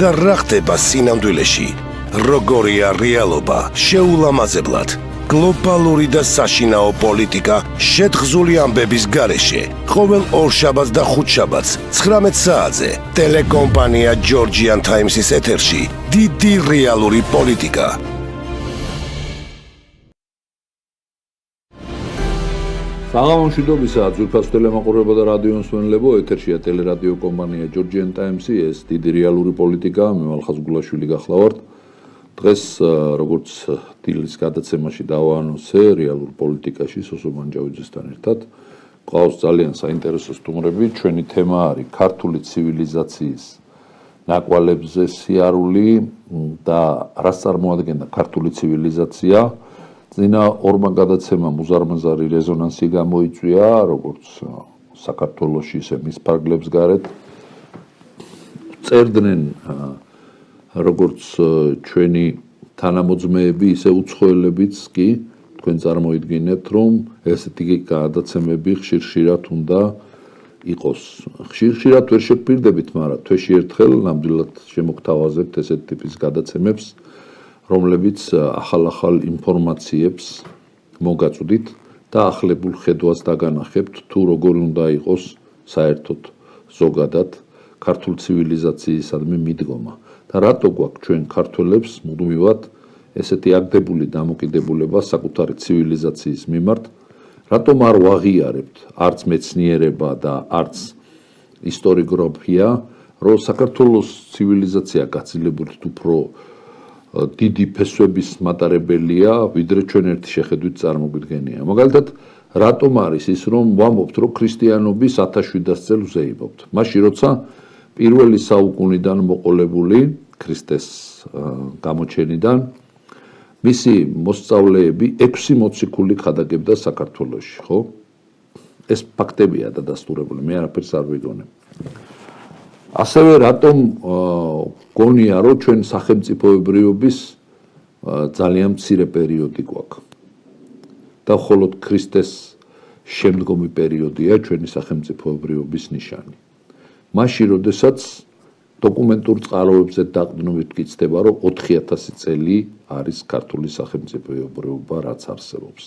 და რა ხდება სინამდვილეში, როგორია რეალობა შეულამაზებლად, გლობალური და საშინაო პოლიტიკა შეთხზული ამბების გარეშე, ყოველ ორშაბათს და ხუთშაბათს 19 საათზე ტელეკომპანია Georgian Times-ის ეთერში დიდი რეალური პოლიტიკა. საღამომშვიდობისა, ძვირფას ტელემაყურებელთა და რადიო მსმენელებო, ეთერშია ტელერადიო კომპანია Georgian Times-ი, ეს დიდი რეალური პოლიტიკა, მე მალხაზ გულაშვილი გახლავართ. დღეს როგორც დილის გადაცემაში დავაანონსე რეალურ პოლიტიკაში სოსო მანჯავიძესთან ერთად ყავს ძალიან საინტერესო სტუმრები. ჩვენი თემა არის ქართული ცივილიზაციის ნაკვალებზე სიარული და რას წარმოადგენდა ქართული ცივილიზაცია. წინა ორმა გადაცემამ უზარმაზარი რეზონანსი გამოიწვია, როგორც საქართველოში, ისე მის ფარგლებს გარეთ. წერდნენ როგორც ჩვენი თანამოძმეები, ისე უცხოელებიც კი, თქვენ წარმოიდგინეთ, რომ ესეთი გადაცემები ხშირ-ხშირად უნდა იყოს. ხშირ-ხშირად ვერ შეგპირდებით, მაგრამ თვეში ერთხელ ნამდვილად შემოგთავაზებთ ესეთ ტიპის გადაცემებს, რომლებიც ახალ-ახალ ინფორმაციებს მოგაწვდით და ახლებულ ხედვას დაგანახებთ, თუ როგორი უნდა იყოს საერთოდ ზოგადად ქართულ ცივილიზაციისადმი მიდგომა. და რატო გვაქვს ჩვენ ქართველებს მუდმივად ესეთი აგდებული დამოკიდებულება საკუთარი ცივილიზაციის მიმართ, რატომ არ ვაღიარებთ არც მეცნიერება და არც ისტორიოგრაფია, რომ საქართველოს ცივილიზაცია გაცილებით უფრო დიდი ფესვების მატარებელია, ვიდრე ჩვენ ერთი შეხედვით წარმოგვიდგენია. მაგალითად, რატომ არის ის, რომ ვამბობთ, რომ ქრისტიანობის 1700 წელს ვზეიმობთ? მაშინ, როცა პირველი საუკუნიდან მოყოლებული ქრისტეს გამოჩენიდან მისი მოსწავლეები 6 მოციქული ხადაგებდა საქართველოში, ხო? ეს ფაქტებია დადასტურებული, მე არაფერს არ ვიგონებ. ასევე რატომ გონია, რომ ჩვენ სახელმწიფოებრიობის ძალიან მცირე პერიოდი გვაქვს და მხოლოდ ქრისტეს შემდგომი პერიოდია ჩვენი სახელმწიფოებრიობის ნიშანი. მაშინ, როდესაც დოკუმენტურ წყაროებზე დაყრდნობით გიცდება, რომ 4000 წელი არის ქართული სახელმწიფოებრიობა, რაც არსებობს.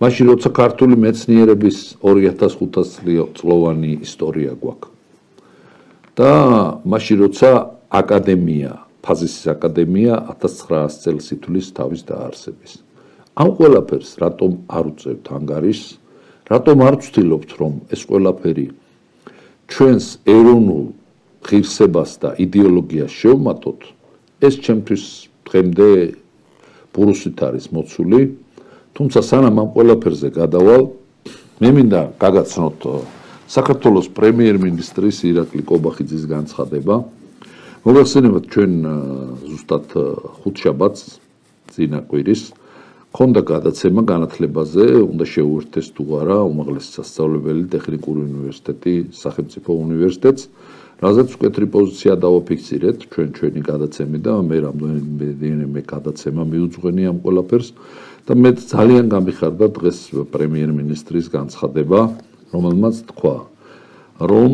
მაშინ, როცა ქართული მეცნიერების 2500 წლოვანი ისტორია გვაქვს. და მაშინ, როცა აკადემია, ფაზისის აკადემია 1900 წელს ითვლის თავის დაარსების. ამ ყველაფერს რატომ არ უწევთ ანგარიშს? რატომ არ ვცდილობთ, რომ ეს ყველაფერი ჩვენს ეროვნულ ღირსებას და იდეოლოგიას შევმატოთ? ეს ჩემთვის დღემდე ბურუსით არის მოცული, თუმცა სანამ ამ ყველაფერზე გადავალ, მე მინდა გაგაცნოთ საქართველოს პრემიერ-მინისტრის ირაკლი კობახიძის განცხადება. მოგახსენებათ, ჩვენ ზუსტად ხუთშაბათს წინა კვირის ქონდა გადაცემა განათლებაზე, უნდა შეუერთდეს თუ არა უმაღლესი სასწავლებელი ტექნიკური უნივერსიტეტი სახელმწიფო უნივერსიტეტს, რაზეც უკეთრი პოზიცია დავაფიქსირეთ ჩვენი გადაცემი და მე რამდენიმე გადაცემა მიუძღვენი ამ ყველაფერს და მე ძალიან გამიხარდა დღეს პრემიერ-მინისტრის განცხადება, რომელმაც თქვა, რომ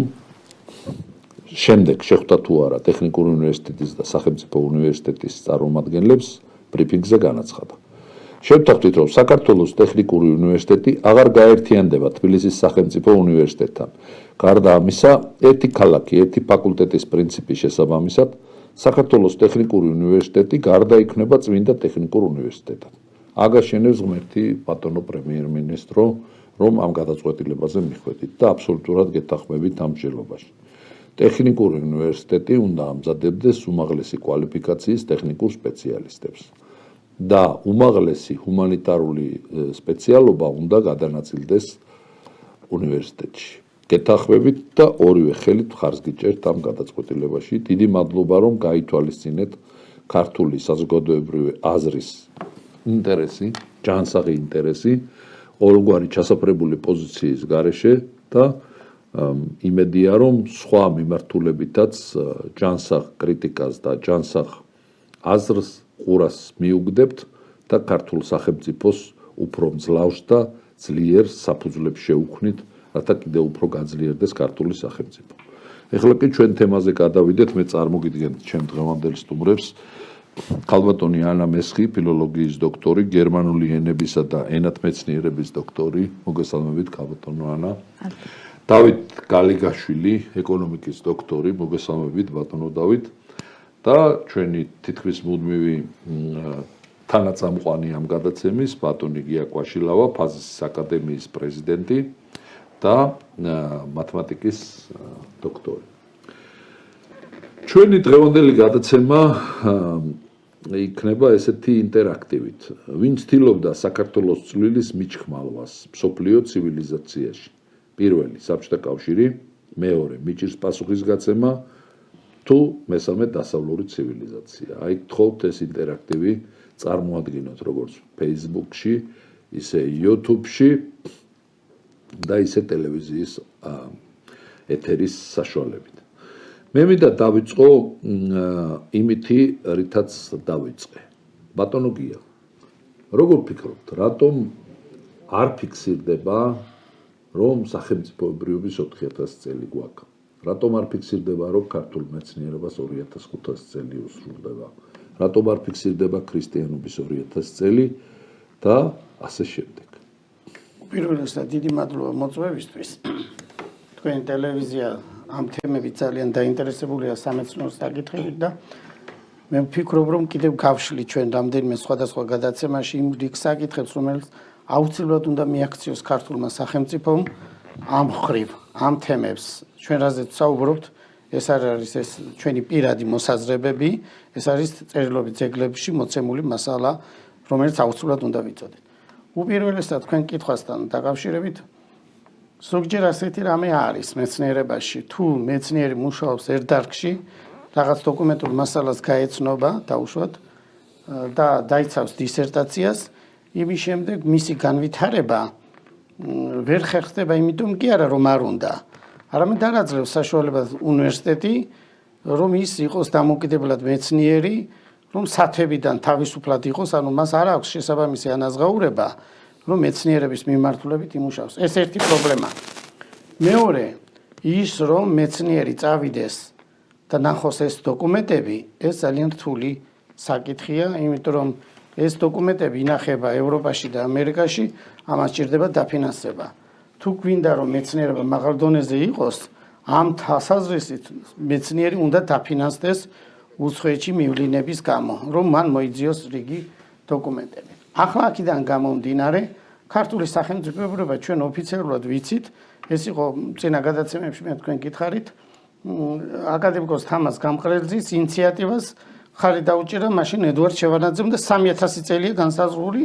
შემდეგ შეხვდა თუ არა ტექნიკური უნივერსიტეტის და სახელმწიფო უნივერსიტეტის წარმომადგენლებს ბრიფინგზე განაცხადა. შევთანხმდით, რომ საქართველოს ტექნიკური უნივერსიტეტი აღარ გაერთიანდება თბილისის სახელმწიფო უნივერსიტეტთან. გარდა ამისა, ერთი ქალაქი, ერთი ფაკულტეტის პრინციპის შესაბამისად, საქართველოს ტექნიკური უნივერსიტეტი გარდაიქმნება წმინდა ტექნიკურ უნივერსიტეტად. აგაშენებს ღმერთი ბატონო პრემიერ-მინისტრო, რომ ამ გადაწყვეტილებაზე მიხვედით და აბსოლუტურად გეთანხმებით ამ მსჯელობაში. ტექნიკური უნივერსიტეტი უნდა ამზადებდეს უმაღლესი კვალიფიკაციის ტექნიკურ სპეციალისტებს და უმაღლესი ჰუმანიტარული სპეციალობა უნდა გადანაწილდეს უნივერსიტეტში. გეთანხმებით და ორივე ხელით მხარს გიჭერთ ამ გადაწყვეტილებაში. დიდი მადლობა, რომ გაითვალისწინეთ ქართული საზოგადოებრივი აზრის ინტერესი, ჯანსაღი ინტერესი, ყოველგვარი ჩასაფრებული პოზიციის გარეშე და იმედია, რომ სხვა მიმართულებითაც ჯანსაღ კრიტიკას და ჯანსაღ აზრს ყურას მიუგდებთ და ქართულ სახელმწიფოს უფრო მძლავრს და ძლიერ საფუძვლებს შეუქმნით, რათა კიდევ უფრო გაძლიერდეს ქართული სახელმწიფო. ეხლა კი ჩვენ თემაზე გადავიდეთ, მე წარმოგიდგენთ ჩემ დღევანდელ სტუმრებს. ქალბატონი ანა მესხი, ფილოლოგიის დოქტორი, გერმანული ენებისა და ენათმეცნიერების დოქტორი. მოგესალმებით, ქალბატონო ანა. დავით გალიგაშვილი, ეკონომიკის დოქტორი. მოგესალმებით, ბატონო დავით. და ჩვენი თითქმის მუდმივი თანაწამყვანი ამ გადაცემის, ბატონი გია კვაშილავა, ფაზისის აკადემიის პრეზიდენტი და მათემატიკის დოქტორი. ჩვენი დღევანდელი გადაცემა იქნება ესეთი ინტერაქტივით. ვინ ცდილობდა საქართველოს წვლილის მიჩხმალვას მსოფლიო ცივილიზაციაში? პირველი საბჭოთა კავშირი, მეორე მიჭირს პასუხისგაცემა თუ მესამე დასავლური ცივილიზაცია. აი გთხოვთ ეს ინტერაქტივი წარმოადგინოთ როგორც Facebook-ში, ისე YouTube-ში და ისე ტელევიზიის ეთერის საშუალებით. მე მინდა დავიწყო იმითი, რითაც დავიწყე. ბატონო გია, როგორ ფიქრობთ, რატომ არ ფიქსირდება, რომ სახელმწიფოებრიობის 4000 წელი გვაქვს? რატომ არ ფიქსირდება, რომ ქართულ მეცნიერებას 2500 წელი უსრულდება? რატომ არ ფიქსირდება ქრისტიანობის 2000 წელი და ასე შემდეგ? პირველად დიდი მადლობა მოწვევისთვის. თქვენი ტელევიზია ამ თემებით ძალიან დაინტერესებულია სამეცნიერო საკითხებით და მე ვფიქრობ, რომ კიდევ გავშლით ჩვენ რამდენიმე სხვადასხვა გადაცემაში იმ რიგ საკითხებს, რომელიც აუცილებლად უნდა მიაქციოს ქართულმა სახელმწიფომ ამ ხრივ, ამ თემებს. ჩვენ რაზეც საუბრობთ, ეს არ არის ეს ჩვენი პირადი მოსაზრებები, ეს არის წერილობით ძეგლებში მოცემული მასალა, რომელიც აუცილებლად უნდა ვიცოდეთ. უპირველესად თქვენ კითხვასთან დაკავშირებით, ზოგჯერ ასეთი რამე არის მეცნიერებაში, თუ მეცნიერი მუშაობს ერთ დარგში, რაღაც დოკუმენტურ მასალას გაეცნობა დაუშვათ და დაიცავს დისერტაციას, იმის შემდეგ მისი განვითარება ვერ ხერხდება, იმიტომ კი არა რომ არ უნდა. არამედ არაძლევს საშუალებას უნივერსიტეტი, რომ ის იყოს დამოუკიდებლად მეცნიერი, რომ სათვებიდან თავისუფლად იყოს, ანუ მას არ აქვს შესაბამისი ანაზღაურება, რომ მეცნიერების მიმართულებით იმუშაოს. ეს ერთი პრობლემა. მეორე, ის რომ მეცნიერი წავიდეს და ნახოს ეს დოკუმენტები, ეს ძალიან რთული საკითხია, იმიტომ რომ ეს დოკუმენტები ინახება ევროპაში და ამერიკაში, ამას სჭირდება დაფინანსება. თუ გვინდა რომ მეცნიერება მაღალ დონეზე იყოს, ამ თვალსაზრისით მეცნიერი უნდა დაფინანსდეს უცხოეთში მივლინების გამო, რომ მან მოიძიოს რიგი დოკუმენტები. ახლა აქედან გამომდინარე, ქართული სახელმწიფოებრიობა ჩვენ ოფიციალურად ვიცით, ეს იყო წინა გადაცემებში მე თქვენ გითხარით, აკადემიკოს თამაზ გამყრელძის ინიციატივას ხარი დაუჭირა მაშინ ედუარდ შევარდნაძემ და 3000 წელია განსაზღვრული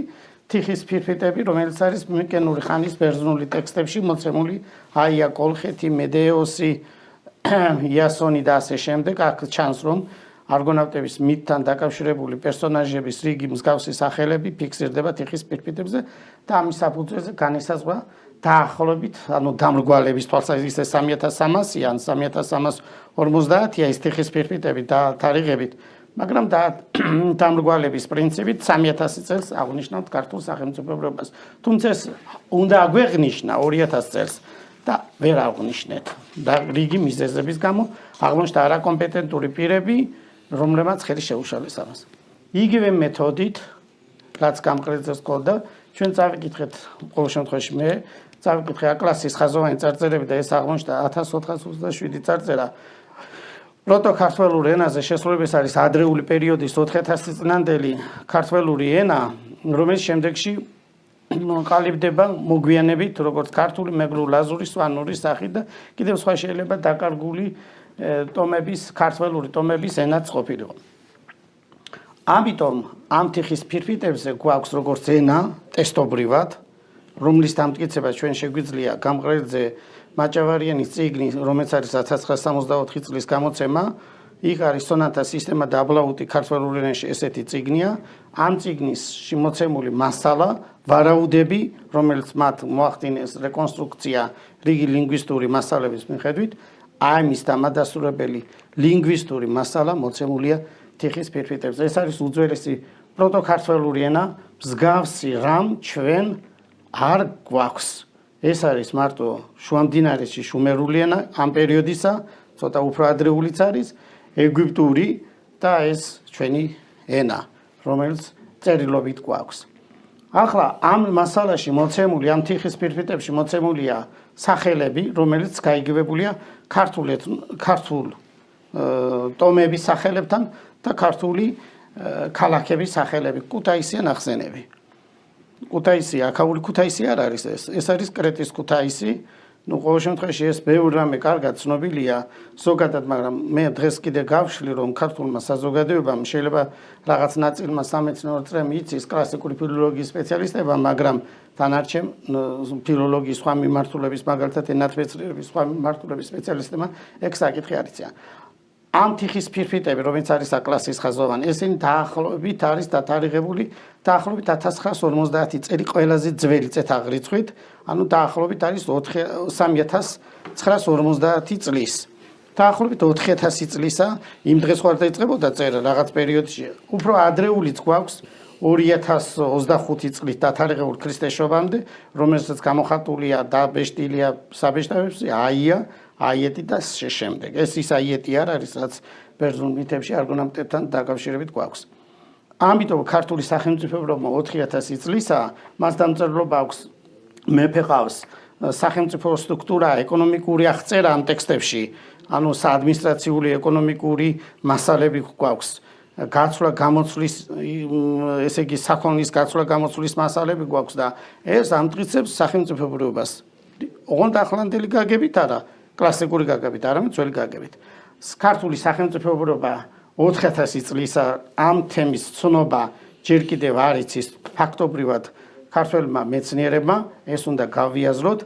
თიხის ფირფიტები, რომელიც არის მიკენური ხანის ბერძნული ტექსტებში მოცემული, აია კოლხეთი, მედეოსი, იასონი და ასე შემდეგ. აქ ჩანს, რომ არგონავტების მითთან დაკავშირებული პერსონაჟების რიგი მსგავსი სახელები ფიქსირდება თიხის ფირფიტებზე და ამის საფუძველზე განისაზღვრა დაახლოებით, ანუ დამრგვალების თვალსაზრისით 3300 ან 3350-ია ის თიხის ფირფიტები და თარიღებით. მაგრამ დამრგვალების პრინციპით 3000 წელს აღნიშნავთ ქართულ სახელმწიფოებრიობას. თუმცა ეს უნდა აგვეღნიშნა 2000 წელს და ვერ აღნიშნეთ. და რიგი მიზეზების გამო აღმოჩნდა არაკომპეტენტური პირები, რომლებმაც ხელი შეუშალეს ამას. იგივე მეთოდით, რაც გამყრელძეს ჰქონდა, ჩვენ წავიკითხეთ, ყოველ შემთხვევაში მე წავიკითხე A-კლასის ხაზოვანი წარწერები და ეს აღმოჩნდა 1427 წარწერა. პროტოქართველურ ენაზე შესრულების არის ადრეული პერიოდის 4000 წინანდელი ქართველური ენა, რომელიც შემდეგში ყალიბდება მოგვიანებით, როგორც ქართული, მეგრულ-ლაზური, სვანური სახით და კიდევ სხვა შეიძლება დაკარგული ტომების, ქართველური ტომების ენაც ყოფილიყო. ამიტომ ამ თიხის ფირფიტებზე გვაქვს როგორც ენა ტესტობრივად, რომლის დამტკიცება ჩვენ შეგვიძლია გამყრელძე მაჭავარიანის წიგნი, რომელიც არის 1964 წლის გამოცემა, იქ არის სონათა სისტემა და აბლაუტი ქართველურ ენაში ესეთი წიგნია. ამ წიგნში მოცემული მასალა, ვარაუდები, რომელიც მათ მოახდინეს რეკონსტრუქცია რიგი ლინგვისტური მასალების მიხედვით, ამის დამადასტურებელი ლინგვისტური მასალა მოცემულია თიხის ფირფიტებზე. ეს არის უძველესი პროტოქართველური ენა, მსგავსი რამ ჩვენ არ გვაქვს. ეს არის მარტო შუამდინარეთში შუმერული ენა ამ პერიოდისა, ცოტა უფრო ადრეულიც არის ეგვიპტური და ეს ჩვენი ენა, რომელიც წერილობით გვაქვს. ახლა ამ მასალაში მოცემული, ამ თიხის ფირფიტებში მოცემულია სახელები, რომელიც გაიგივებულია ქართულ ტომების სახელებთან და ქართული ქალაქების სახელები, ქუთაისი ან ახსენები. ქუთაისი, აქაული ქუთაისი არ არის ეს არის კრეტის ქუთაისი. Ну, ყოველ შემთხვევაში ეს ბევრ რამე კარგად ცნობილია ზოგადად, მაგრამ მე დღეს კიდე გავშლი, რომ ქართულმა საზოგადოებამ შეიძლება რაღაც ნაწილმა სამეცნიერო წრე მიიცის კლასიკური ფილოლოგიის სპეციალისტებმა, მაგრამ დანარჩენ ფილოლოგიის სხვა მიმართულების, მაგალითად ენათმეცნიერების სხვა მიმართულების სპეციალისტებმა ეგ საკითხი არ იციან. ამ თიხის ფირფიტები, რომელიც არის აკლასის ხაზოვანი, ესენი დაახლოებით არის დათარიღებული დაახლოებით 1950 წელი ყველაზე ძველი წეთაღრიცხვით, ანუ დაახლოებით არის 3950 წლის. დაახლოებით 4000 წლისა, იმ დღეს ხარ დაიწყებოდა წერა რაღაც პერიოდში. უფრო ადრეულიც გვაქვს 2025 წლით დათარიღებული ქრისტეს შობამდე, რომელსაც გამოხატულია დაბეშტილია საბეშტავებში აიეტი და შემდეგ. ეს ის აიეტი არ არის, რაც ბერძნულ მითებში არგონავტებთან დაკავშირებით გვაქვს. ამიტომ ქართული სახელმწიფოებრობა 4000 წლისაა, მას დამწერლობა აქვს, მეფე ყავს, სახელმწიფო სტრუქტურა, ეკონომიკური აღწერა ამ ტექსტებში, ანუ საადმინისტრაციული ეკონომიკური მასალები გვაქვს. გაცვლა გამოცვლის, ესე იგი საქონლის გაცვლა გამოცვლის მასალები გვაქვს და ეს ამტკიცებს სახელმწიფოებრობას. ოღონდ ახლანდელი გაგებით არა, კლასიკური გაგებით, არამედ ძველი გაგებით. ქართული სახელმწიფოებრობა 4000 წლისა ამ თემის ცნობა ჯერ კიდევ არ იცის ფაქტობრივად ქართველმა მეცნიერებმა, ეს უნდა გავიაზროთ.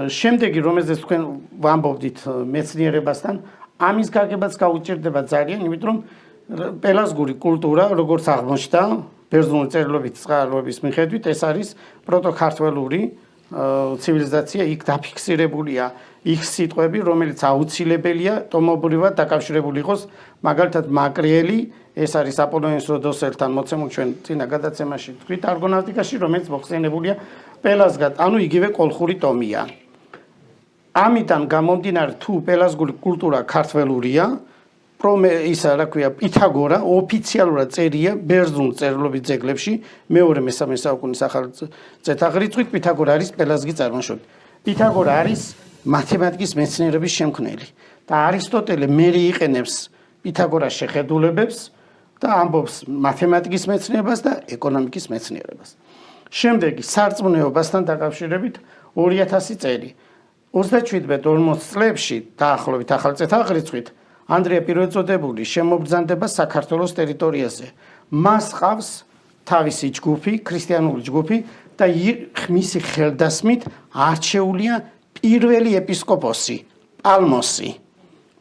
შემდეგი, რომელზეც თქვენ ვამბობდით მეცნიერებასთან, ამის გაგებაც გაუჭირდება ძალიან, იმიტომ რომ პელაზგური კულტურა, როგორც აღმოჩნდა, ბერძნული წერილობით წყაროების მიხედვით, ეს არის პროტოქართველური ცივილიზაცია, იქ დაფიქსირებულია იქ სიტყვები, რომელიც აუცილებელია ტომობრივად დაკავშირებული იყოს, მაგალითად მაკრიელი, ეს არის აპოლონიოს როდოსელთან მოცემულ ჩვენ წინა გადაცემაში თქვით არგონავტიკაში, რომელიც მოხსენებულია პელაზგად, ანუ იგივე კოლხური ტომია. ამიტომ გამომდინარე თუ პელაზგური კულტურა ქართველურია, ისა რა ქვია პითაგორა ოფიციალურად წერია ბერძნულ წერილობით ძეგლებში მეორე-მესამე საუკუნის ახალ წეთაღრიცხვით პითაგორა არის პელაზგის წარმოშობილი. პითაგორა არის მათემატიკის მეცნიერების შემქმნელი და არისტოტელე მერე იყენებს პითაგორას შეხედულებებს და ამბობს მათემატიკის მეცნიერებას და ეკონომიკის მეცნიერებას. შემდეგი სარწმუნოებასთან დაკავშირებით 2000 წელი 37-40 წლებში დაახლოებით ახალ წეთაღრიცხვით ანდრია პირველწოდებული შემობრძანდება საქართველოს ტერიტორიაზე. მას ყავს თავისი ჯგუფი, ქრისტიანული ჯგუფი და მისი ხელდასმით არჩეულია პირველი ეპისკოპოსი, პალმოსი.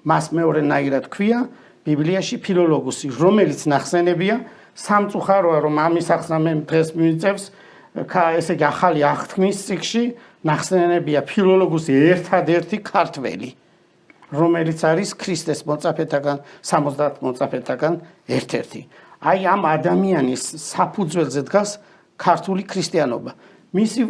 მას მეორენაირად ქვია ბიბლიაში ფილოლოგუსი, რომელიც ნახსენებია სამწუხაროა, რომ ამის ახსნა მე დღეს მივიწევს, ესე იგი ახალი აღთქმის წიგნში ნახსენებია ფილოლოგუსი ერთადერთი ქართველი, რომელიც არის ქრისტეს მოწაფეთაგან 70 მოწაფეთაგან ერთ-ერთი. აი ამ ადამიანის საფუძველზე დგას ქართული ქრისტიანობა. მისი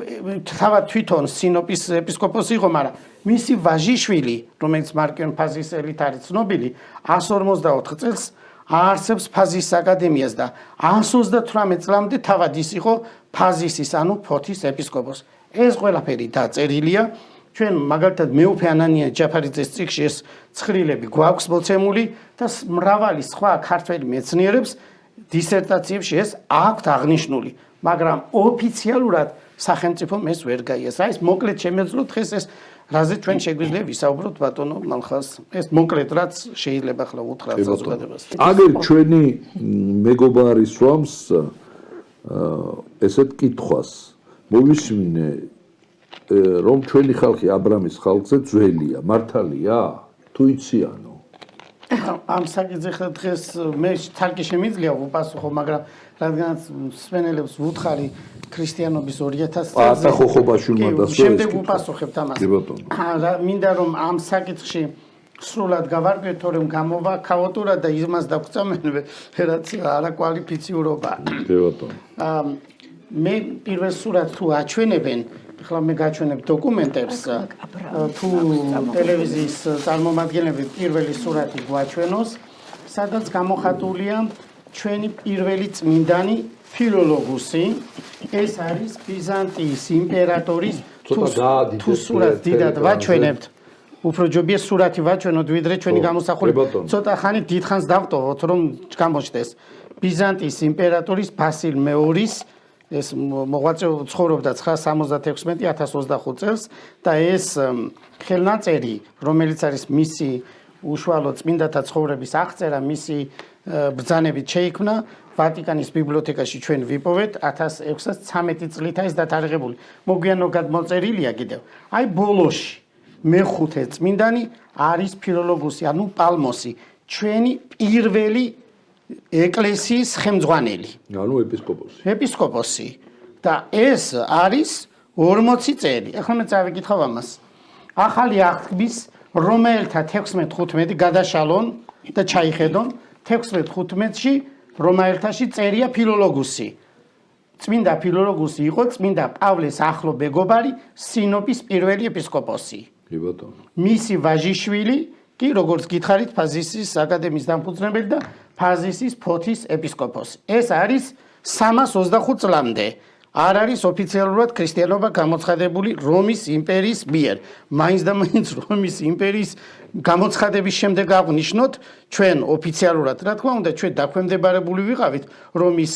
თავად თვითონ სინოპის ეპისკოპოსი იყო, მაგრამ მისი ვაჟიშვილი, რომელიც მარკიონ ფაზისელით არის ცნობილი, 154 წელს აარსებს ფაზისის აკადემიას და 138 წლამდე თავად ის იყო ფაზისის, ანუ ფოთის ეპისკოპოსი. ეს ყველაფერი დაწერილია. ჩვენ მაგალითად მეუფე ანანია ჯაფარიძის წიგნში ეს ცხრილები გვაქვს მოცემული და მრავალი სხვა ქართველი მეცნიერებს დისერტაციებში ეს აქვთ აღნიშნული, მაგრამ ოფიციალურად სახელმწიფომ ეს ვერ გაიაზრა. ეს მოკლედ შემეძლო დღეს ეს რაზე ჩვენ შეგვიძლია ვისაუბროთ ბატონო მალხას. ეს მოკლედ რაც შეიძლება ახლა უთხრათ საზოგადოებას. აგერ ჩვენი მეგობარი სვამს ესეთ კითხვას მოვისმინე რომ ჩვენი ხალხი აბრამის ხალხზე ძველია, მართალია? თუ იციანო? ამ საკითხზე ხა დღეს მე თალკი შემიძლია ვუპასუხო, მაგრამ რადგანაც სვენელებს ვუთხარი ქრისტიანობის 2000 წელზე. პატა ხოხობაში უნდა დასვა. შემდეგ ვუპასუხებთ ამას. კი ბატონო. მინდა რომ ამ საკითხში სრულად გავარკვიოთ, თორემ გამოვა ქაოტურად და იმას დაგწამენ, რაც არაკვალიფიციურობა. კი ბატონო. მე პირველ სურათს თუ აჩვენებენ, ახლა მე გაჩვენებ დოკუმენტებს თუ ტელევიზიის წარმომადგენლები პირველი სურათი გვაჩვენოს, სადაც გამოხატულია ჩვენი პირველი წმინდანი ფილოლოგუსი, ეს არის ბიზანტიის იმპერატორის თუ სურათს დიდად ვაჩვენებთ, უფრო ჯობია სურათი ვაჩვენოთ, ვიდრე ჩვენი გამოსახულება. ცოტა ხანი დიდხანს დავტოვოთ, რომ გამოჩნდეს. ბიზანტიის იმპერატორის ბასილ მეორის ეს მოღვაწე ცხოვრობდა 976-1025 წელს და ეს ხელნაწერი, რომელიც არის მისი უშუალო წმინდათა ცხოვრების აღწერა, მისი ბრძანებით შეიქმნა ვატიკანის ბიბლიოთეკაში ჩვენ ვიპოვეთ 1613 წლით ეს დათარიღებული. მოგვიანო გადმოწერილია კიდევ. აი ბოლოში მეხუთე წმინდანი არის ფილოლოგუსი, ანუ პალმოსი, ჩვენი პირველი ეკლესიის ხელმძღვანელი. ანუ ეპისკოპოსი. ეპისკოპოსი და ეს არის 40 წელი. ახლა მე წავიკითხავ ამას. ახალი აღთქმის რომაელთა 16-15 გადაშალონ და ჩაიხედონ 16-15-ში რომაელთაში წერია ფილოლოგუსი. წმინდა ფილოლოგუსი იყო წმინდა პავლეს ახლო მეგობარი, სინოპის პირველი ეპისკოპოსი. კი ბატონო. მისი ვაჟიშვილი კი როგორც გითხარით ფაზისის აკადემიის დამფუძნებელი და ფაზისის ფოთის ეპისკოპოსი. ეს არის 325 წლამდე. არ არის ოფიციალურად ქრისტიანობა გამოცხადებული რომის იმპერიის მიერ. მაინც და მაინც რომის იმპერიის გამოცხადების შემდეგ აღნიშნოთ ჩვენ ოფიციალურად, რა თქმა უნდა, ჩვენ დაქვემდებარებული ვიყავით რომის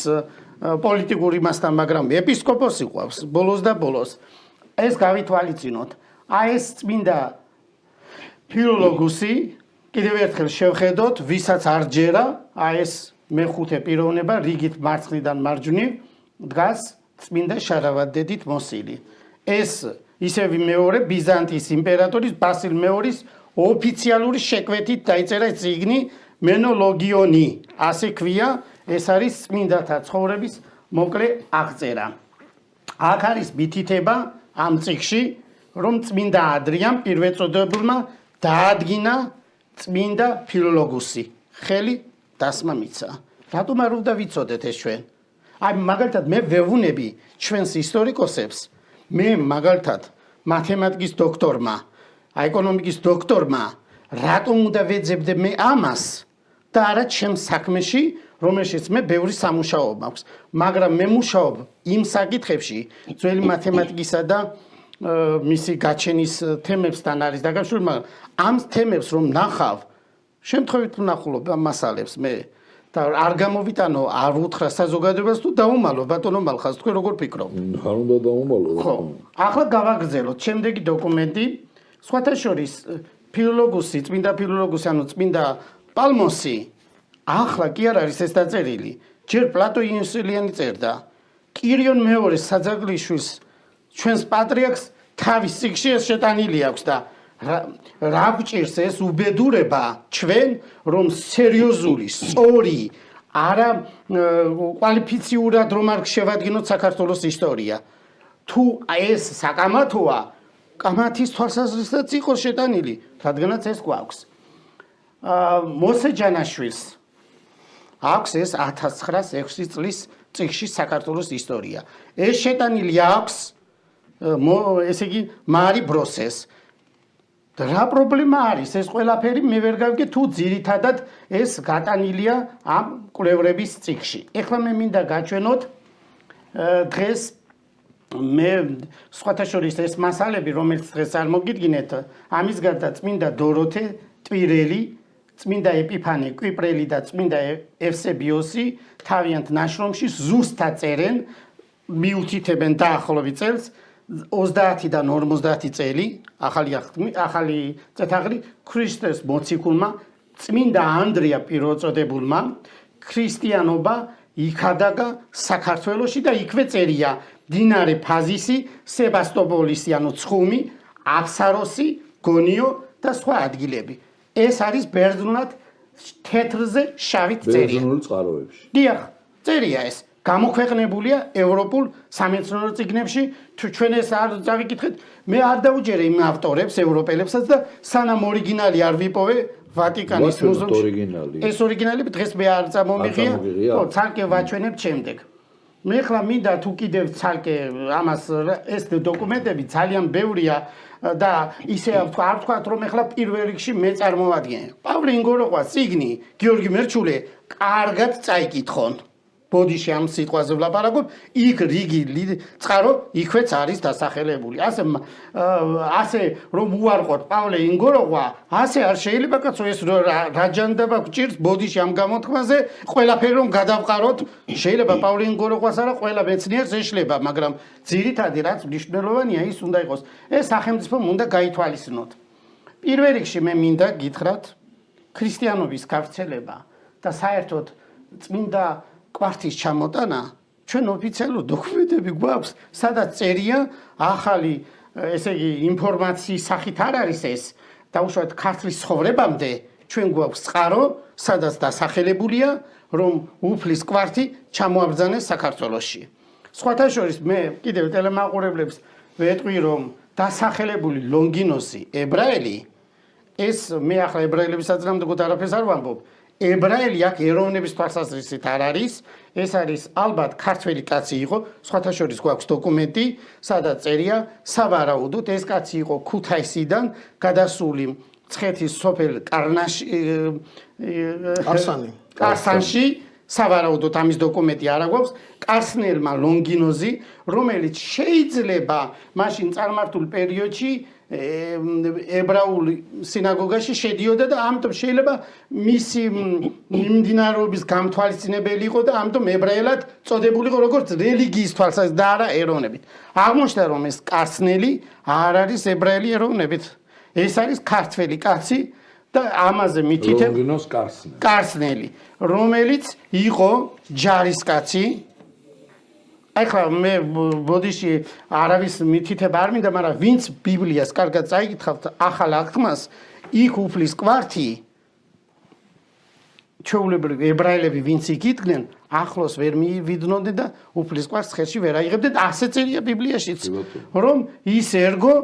პოლიტიკური მასთან, მაგრამ ეპისკოპოსი ყავს ბოლოს და ბოლოს. ეს გავითვალისწინოთ. აი ეს წმინდა ფილოლოგუსი კიდევ ერთხელ შევხედოთ, ვისაც არ ჯერა, აი ეს მეხუთე პიროვნება რიგით მარცხნიდან მარჯვნივ დგას წმინდა შარავადდედით მოსილი. ეს ისევ მეორე ბიზანტიის იმპერატორის ბასილ მეორის ოფიციალური შეკვეთით დაიწერა წიგნი მენოლოგიონი. ასე ქვია, ეს არის წმინდათა ცხოვრების მოკლე აღწერა. აქ არის მითითება ამ წიგნში, რომ წმინდა ადრიამ პირველწოდებულმა დაადგინა წმინდა ფილოლოგუსი. ხელი დასმა მიცა. რატომ არ უნდა ვიცოდეთ ეს ჩვენ? აი მაგალითად მე ვეუბნები ჩვენს ისტორიკოსებს, მე მაგალითად მათემატიკის დოქტორმა, ეკონომიკის დოქტორმა, რატომ უნდა ვეძებდე მე ამას და არა ჩემს საქმეში, რომელშიც მე ბევრი სამუშაო მაქვს, მაგრამ მე მუშაობ იმ საკითხებში, ძველი მათემატიკისა და მისი გაჩენის თემებსთან არის დაკავშირებული, მაგრამ ამ თემებს რომ ნახავ, შემთხვევით ვნახულობ ამ მასალებს მე და არ გამოვიტანო, არ უთხრა საზოგადოებას თუ დაუმალო ბატონო მალხაზ, თქვენ როგორ ფიქრობთ? არ უნდა დაუმალო. ხო, ახლა გავაგრძელოთ შემდეგი დოკუმენტი, სხვათა შორის ფილოლოგუსი, წმინდა ფილოლოგუსი, ანუ წმინდა პალმოსი, ახლა კი არ არის ეს დაწერილი. ჯერ პლატო იუნსელიანი წერდა, კირიონ მეორე საძაგლიშვილს ჩვენს პატრიარქს თავის წიგნში ეს შეტანილი აქვს და რა გვჭირს ეს უბედურება ჩვენ, რომ სერიოზული, სწორი, არა კვალიფიციურად რომ არ შევადგინოთ საქართველოს ისტორია. თუ ეს საკამათოა, კამათის თვალსაზრისით იყოს შეტანილი, რადგანაც ეს გვაქვს. მოსე ჯანაშვილს აქვს ეს 1906 წლის წიგნში საქართველოს ისტორია. ეს შეტანილი აქვს ესე იგი მარი ბროსეს. რა პრობლემა არის ეს ყველაფერი მე ვერ გავიგე თუ ძირითადად ეს გატანილია ამ კვლევრების წიგნში. ეხლა მე მინდა გაჩვენოთ დღეს მე სხვათა შორის ეს მასალები რომელიც დღეს წარმოგიდგინეთ ამის გარდა წმინდა დოროთე ტვირელი, წმინდა ეპიფანე კვიპრელი და წმინდა ევსებიოსი თავიანთ ნაშრომში ზუსტად წერენ, მიუთითებენ დაახლოებით წელს 30-დან 50 წელი ახალი წეთაღრი ქრისტეს მოციქულმა წმინდა ანდრია პირველწოდებულმა ქრისტიანობა იქადაგა საქართველოში და იქვე წერია დინარე ფაზისი, სებასტოპოლისი, ანუ ცხუმი, აფსაროსი, გონიო და სხვა ადგილები. ეს არის ბერძნულად თეთრზე შავით წერია. ბერძნულ წყაროებში. დიახ, წერია ეს. გამოქვეყნებულია ევროპულ სამეცნიერო წიგნებში, თუ ჩვენ ეს არ წავიკითხეთ, მე არ დაუჯერე იმ ავტორებს, ევროპელებსაც და სანამ ორიგინალი არ ვიპოვე ვატიკანის მუზეუმში. ეს ორიგინალი დღეს მე არ წამომიღია, ხო, ცალკე ვაჩვენებ შემდეგ. მე ხლა მინდა თუ კიდევ ცალკე ამას ეს დოკუმენტები ძალიან ბევრია და ისე არ ვთქვათ რომ ეხლა პირველ რიგში მე წარმოვადგენ. პავლე ინგოროყვას წიგნი გიორგი მერჩულე კარგად წაიკითხონ. ბოდიში ამ სიტყვაზე ვლაპარაკობ, იქ რიგი წყარო იქვეც არის დასახელებული. ასე რომ უარყოთ პავლე ინგოროღვა, ასე არ შეიძლება კაცო ეს რა ჯანდება გჭირს ბოდიში ამ გამოთქმაზე, ყველაფერი რომ გადავყაროთ, შეიძლება პავლე ინგოროღვას არა ყველა მეცნიერს ეშლება, მაგრამ ძირითადი რაც მნიშვნელოვანია ის უნდა იყოს. ეს სახელმწიფომ უნდა გაითვალისწინოთ. პირველ რიგში მე მინდა გითხრათ ქრისტიანობის გავრცელება და საერთოდ წმინდა კვართის ჩამოტანა ჩვენ ოფიციალურ დოკუმენტები გვაქვს, სადაც წერია ახალი, ესე იგი, ინფორმაციის სახით არ არის ეს, დაუშვათ ქართლის ცხოვრებამდე ჩვენ გვაქვს წყარო, სადაც დასახელებულია, რომ უფლის კვართი ჩამოაბრძანეს საქართველოში. სხვათა შორის მე კიდევ ტელემაყურებლებს ვეტყვი, რომ დასახელებული ლონგინოსი ებრაელი, ეს მე ახლა ებრაელების აზრამდე არაფერს არ ვამბობ. ებრაელი აქ ეროვნების თვალსაზრისით არ არის, ეს არის ალბათ ქართველი კაცი იყო, სხვათა შორის გვაქვს დოკუმენტი, სადაც წერია, სავარაუდოდ ეს კაცი იყო ქუთაისიდან გადასული მცხეთის სოფელ კარსანში, სავარაუდოდ ამის დოკუმენტი არ აქვს, კარსნელმა ლონგინოზი, რომელიც შეიძლება მაშინ წარმართულ პერიოდში ებრაულ სინაგოგაში შედიოდა და ამიტომ შეიძლება მისი მიმდინარეობის გამთვალისწინებელი იყო და ამიტომ ებრაელად წოდებული იყო როგორც რელიგიის თვალსაზრისით და არა ეროვნებით. აღმოჩნდა რომ ეს კარსნელი არ არის ებრაელი ეროვნებით. ეს არის ქართველი კაცი და ამაზე მითითებ ლონგინოს კარსნელი, რომელიც იყო ჯარისკაცი. ახლა მე ბოდიში არავის მითითება არ მინდა, მაგრამ ვინც ბიბლიას კარგად წაიკითხავთ ახალ აღთქმას, იქ უფლის კვართი ჩვეულებრივი ებრაელები ვინც იქ იდგნენ, ახლოს ვერ მივიდნენ და უფლის კვართს ხელში ვერ აიღებდნენ. ასე წერია ბიბლიაშიც, რომ ის ერგო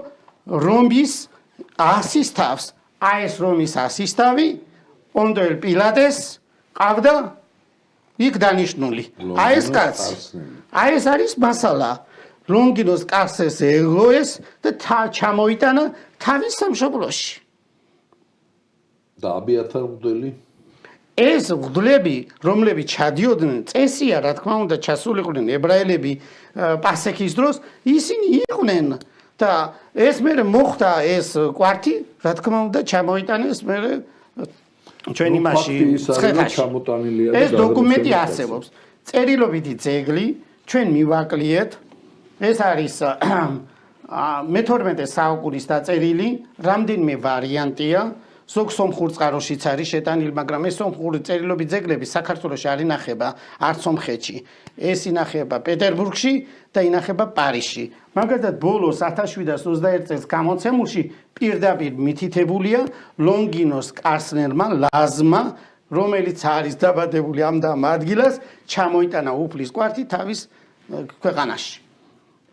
რომის ასის თავს, აი ეს რომის ასის თავი პონტიო პილატეს ყავდა იქ დანიშნული. აი ეს კაცი. აი ეს არის მასალა. ლონგინოს კარსეს ეგოეს და ჩამოიტანა თავის სამშობლოში. და აბიათარ მღვდელი? ეს მღვდლები, რომლებიც ჩადიოდნენ, წესია, რა თქმა უნდა, ჩასულიყვნენ ებრაელები პასექის დროს, ისინი იყვნენ და ეს მერე მოხდა ეს კვართი, რა თქმა უნდა, ჩამოიტანეს მერე ჩვენ იმაში ცხეთაში. ეს დოკუმენტი არსებობს. წერილობითი ძეგლი ჩვენ მივაკლიეთ. ეს არის მე-12 საუკუნის დაწერილი, რამდენიმე ვარიანტია. ზოგ სომხურ წყაროშიც არის შეტანილი, მაგრამ ეს სომხური წერილობითი ძეგლები საქართველოში არ ინახება, არც სომხეთში. ეს ინახება პეტერბურგში და ინახება პარიზში. მაგალითად, ბოლოს 1721 წელს გამოცემულში პირდაპირ მითითებულია ლონგინოს კარსნელმა ლაზმა, რომელიც არის დაბადებული ამ და ამ ადგილას, ჩამოიტანა უფლის კვართი თავის ქვეყანაში.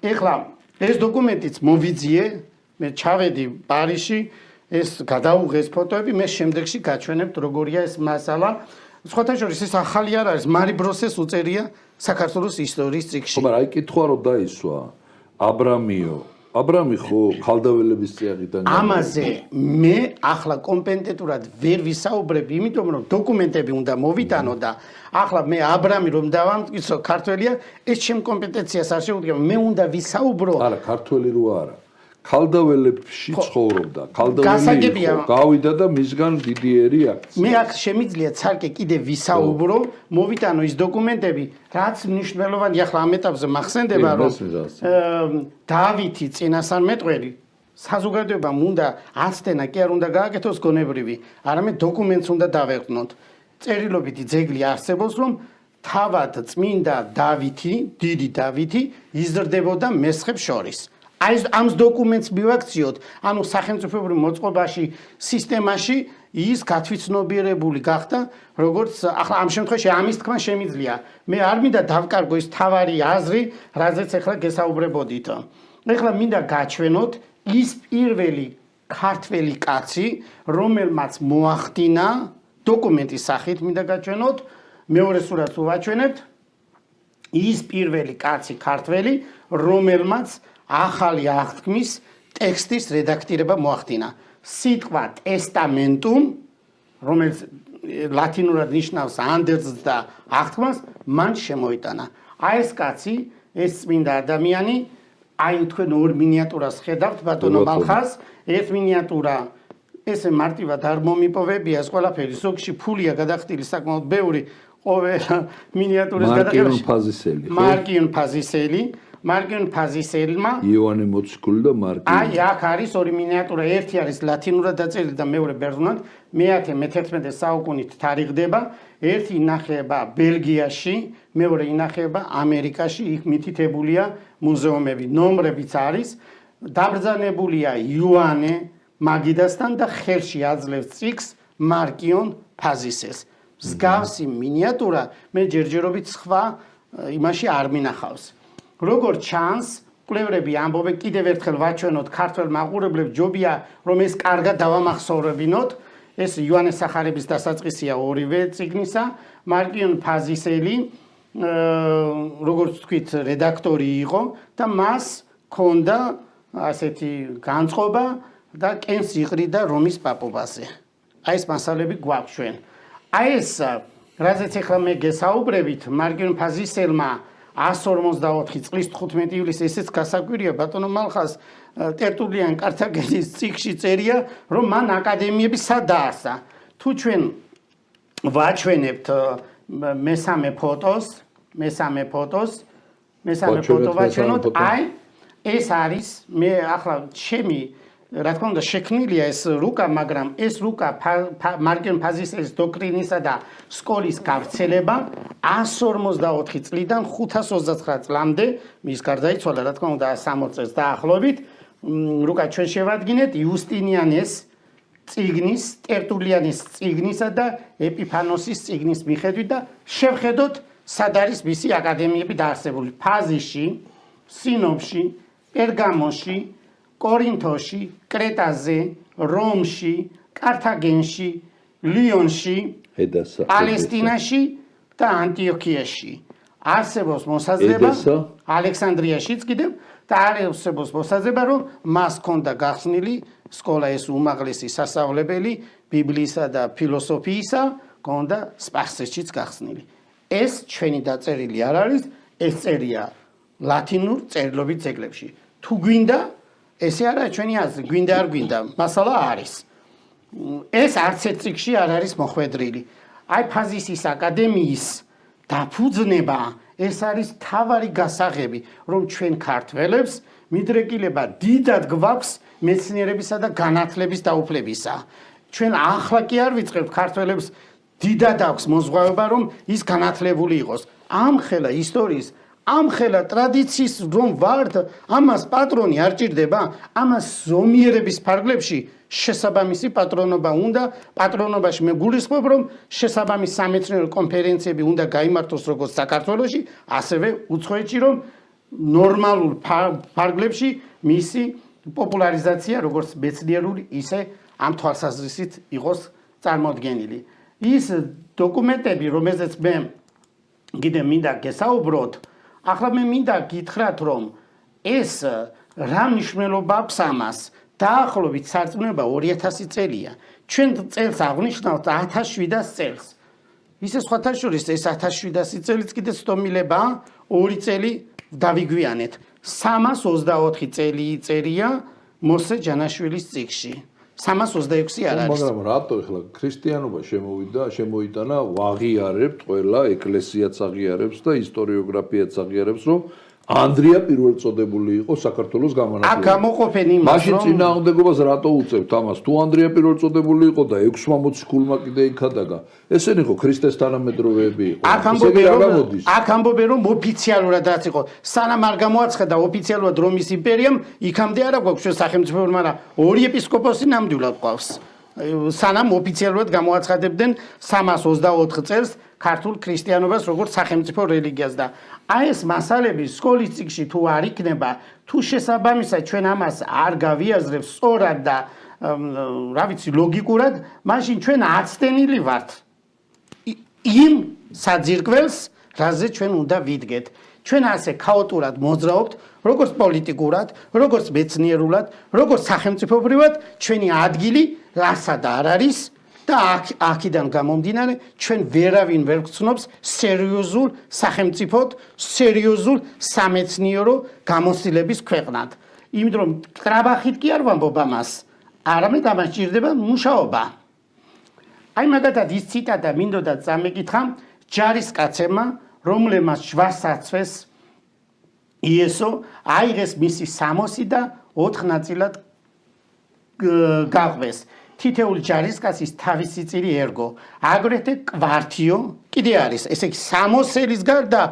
ეხლა ეს დოკუმენტიც მოვიძიე, მე ჩავედი პარიზში, ეს გადაუღეს ფოტოები, მე შემდეგში გაჩვენებთ როგორია ეს მასალა. სხვათა შორის ეს ახალი არ არის, მარი ბროსეს უწერია საქართველოს ისტორიის წიგნში. მაგრამ აი კითხვა რომ დაისვა აბრამი ხო ხალდაველების წიაღიდან ამაზე მე ახლა კომპეტენტურად ვერ ვისაუბრებ, იმიტომ რომ დოკუმენტები უნდა მოვიტანო და ახლა მე აბრამი რომ დავამტკიცო ქართველია, ეს ჩემ კომპეტენციას არ შეუდგება, მე უნდა ვისაუბრო. არა, ქართველი რო არა. ხალდაველებში ცხოვრობდა, ქალდაველი იყო, გავიდა და მისგან დიდი ერი აქცია. მე აქ შემიძლია ცალკე კიდე ვისაუბრო, მოვიტანო ის დოკუმენტები, რაც მნიშვნელოვანია, ახლა ამ ეტაპზე მახსენდება, რომ დავითი წინასწარმეტყველი საზოგადოებამ უნდა აცდენა კი არ უნდა გააკეთოს გონებრივი, არამედ დოკუმენტს უნდა დავეყვნოთ. წერილობითი ძეგლი არსებობს, რომ თავად წმინდა დავითი, დიდი დავითი იზრდებოდა მესხებს შორის. აი ამ დოკუმენტს მივაქციოთ, ანუ სახელმწიფოებრივ მოწყობაში, სისტემაში ის გათვითცნობიერებული გახდა, როგორც ახლა ამ შემთხვევაში ამის თქმა შემიძლია. მე არ მინდა დავკარგო ის თავარი აზრი, რაზეც ახლა გესაუბრებოდით. ახლა მინდა გაჩვენოთ ის პირველი ქართველი კაცი, რომელმაც მოახდინა დოკუმენტის სახით მინდა გაჩვენოთ, მეორე სურათს ვაჩვენებთ. ის პირველი კაცი ქართველი, რომელმაც ახალი აღთქმის ტექსტის რედაქტირება მოახდინა. სიტყვა ტესტამენტუმ, რომელიც ლათინურად ნიშნავს ანდერძს და აღთქმას, მან შემოიტანა. აი ეს კაცი, ეს წმინდა ადამიანი, აი თქვენ ორ მინიატურას ხედავთ ბატონო მალხას, ერთ მინიატურა ესე მარტივად არ მომიპოვებია ეს ყველაფერი, ზოგში ფულია გადახდილი საკმაოდ ბევრი, ყოველ მინიატურის გადაღებაში. მარკიონ ფაზისელი, მარკიონ ფაზისელმა იოანე მოციქული და მარკიონ. აი აქ არის ორი მინიატურა, ერთი არის ლათინურად დაწერილი და მეორე ბერძნულად, მე-10 მე-11 საუკუნით თარიღდება, ერთი ინახება ბელგიაში, მეორე ინახება ამერიკაში, იქ მითითებულია მუზეუმები, ნომრებიც არის, დაბრძანებულია იოანე მაგიდასთან და ხელში აძლევს წიგნს მარკიონ ფაზისელს. მსგავსი მინიატურა მე ჯერჯერობით სხვა იმაში არ მინახავს. როგორც ჩანს, კვლევრები ამბობენ, კიდევ ერთხელ ვაჩვენოთ ქართველ მაყურებლებს, ჯობია რომ ეს კარგად დავამახსოვრებინოთ. ეს იოანეს სახარების დასაწყისია ორივე წიგნისა. მარკიონ ფაზისელი, როგორც თქვით, რედაქტორი იყო და მას ჰქონდა ასეთი განწყობა და კენს იყრიდა რომის პაპობაზე. აი ეს მასალები გვაქვს ჩვენ. აი ეს, რაზეც ახლა მე გესაუბრებით, მარკიონ ფაზისელმა 154 წლის 15 ივლისს ესეც გასაკვირია ბატონო მალხას ტერტულიან კართაგენის წიგნში წერია, რომ მან აკადემიები სად დაარსა. თუ ჩვენ ვაჩვენებთ მესამე ფოტოს ვაჩვენოთ, აი ეს არის მე ახლა ჩემი რა თქმა უნდა შექმნილია ეს რუკა, მაგრამ ეს რუკა მარკიონ ფაზისელის დოქტრინისა და სკოლის გავრცელება 154 წლიდან 529 წლამდე მის გარდაიცვალა, რა თქმა უნდა 60 წელს დაახლოებით. რუკა ჩვენ შევადგინეთ იუსტინიანეს წიგნის, ტერტულიანის წიგნისა და ეპიფანოსის წიგნის მიხედვით და შევხედოთ სად არის მისი აკადემიები დაარსებული. ფაზისში, სინოპში, პერგამონში, კორინთოში, კრეტაზე, რომში, კართაგენში, ლიონში, პალესტინაში და ანტიოქიაში. არსებობს მოსაზრება, ალექსანდრიაშიც კიდევ და არსებობს მოსაზრება, რომ მას ჰქონდა გახსნილი სკოლა, ეს უმაღლესი სასწავლებელი ბიბლიისა და ფილოსოფიისა, ჰქონდა სპარსეთშიც გახსნილი. ეს ჩვენი დაწერილი არ არის, ეს წერია ლათინურ წერილობით ძეგლებში. თუ გვინდა ესე არა ჩვენი აზრი, გვინდა არ გვინდა, მასალა არის. ეს არც ერთ წიგნში არ არის მოხვედრილი. აი ფაზისის აკადემიის დაფუძნება ეს არის თავარი გასაღები, რომ ჩვენ ქართველებს მიდრეკილება დიდად გვაქვს მეცნიერებისა და განათლების დაუფლებისა. ჩვენ ახლა კი არ ვიწყებთ ქართველებს დიდად აქვს მოზღვავება, რომ ის განათლებული იყოს. ამხელა ისტორიის ამხელა ტრადიციის რომ ვართ, ამას პატრონი არ ჭირდება, ამას ზომიერების ფარგლებში შესაბამისი პატრონობა უნდა, პატრონობაში მე გულისხმობ, რომ შესაბამის სამეცნიერო კონფერენციები უნდა გაიმართოს როგორც საქართველოში, ასევე უცხოეთში, რომ ნორმალურ ფარგლებში მისი პოპულარიზაცია როგორც მეცნიერული, ისე ამ თვალსაზრისით იყოს წარმოდგენილი. ის დოკუმენტები, რომელზეც მე კიდე მინდა გესაუბროთ, ახლა მე მინდა გითხრათ, რომ ეს რა მნიშვნელობა აქვს ამას. დაახლოებით სარწმუნოება 2000 წელია. ჩვენ წელს აღნიშნავთ 1700 წელს. ისე სხვათა შორის ეს 1700 წელიც კიდე სტომილებაა, 2 წელი დავიგვიანეთ. 324 წელი წერია მოსე ჯანაშვილის წიგნში. 326 არ არის. მაგრამ რატო ახლა ქრისტიანობა შემოიტანა ვაღიარებთ ყველა ეკლესიაც აღიარებს და ისტორიოგრაფიაც აღიარებს, რომ ანდრია პირველწოდებული იყო საქართველოს გამონაკლისში. აქ გამოყოფენ იმას, მაშინ წინააღმდეგობას რატო უწევთ ამას? თუ ანდრია პირველწოდებული იყო და 6 მოციქულმა კიდე იქადაგა, ესენი ხო ქრისტეს თანამედროვეები იყო. აქ ამბობენ, რომ ოფიციალურადაც იყო. სანამ არ გამოაცხადა ოფიციალურად რომის იმპერიამ, იქამდე არა გვაქვს ჩვენ სახელმწიფო, მაგრამ ორი ეპისკოპოსი ნამდვილად ყავს. სანამ ოფიციალურად გამოაცხადებდნენ 324 წელს ქართულ ქრისტიანობას როგორც სახელმწიფო რელიგიას და აი ეს მასალები სკოლის წიგნში თუ არ იქნება, თუ შესაბამისად ჩვენ ამას არ გავიაზრებთ სწორად და რა ვიცი ლოგიკურად, მაშინ ჩვენ აცდენილი ვართ იმ საძირკველს, რაზე ჩვენ უნდა ვიდგეთ. ჩვენ ასე ქაოტურად მოძრაობთ, როგორც პოლიტიკურად, როგორც მეცნიერულად, როგორც სახელმწიფოებრივად, ჩვენი ადგილი რასად არ არის და აქედან გამომდინარე ჩვენ ვერავინ ვერ გცნობს სერიოზულ სახელმწიფოდ, სერიოზულ სამეცნიერო გამოცდილების ქვეყნად. იმიტომ რომ ტრაბახით კი არ ვამბობ ამას, არამედ ამას ჭირდება მუშაობა. აი მაგათად ის ციტატა მინდოდა წამეკითხა ჯარისკაცებმა, რომლებმაც ჯვარსაცვეს იესო აიღეს მისი 60 და 4 ნაწილად გაღვეს. თითეული ჯარისკაცის თავისი წილი ერგო. აგრეთვე კვართიო კიდე არის. ესე იგი 60-ლის გარდა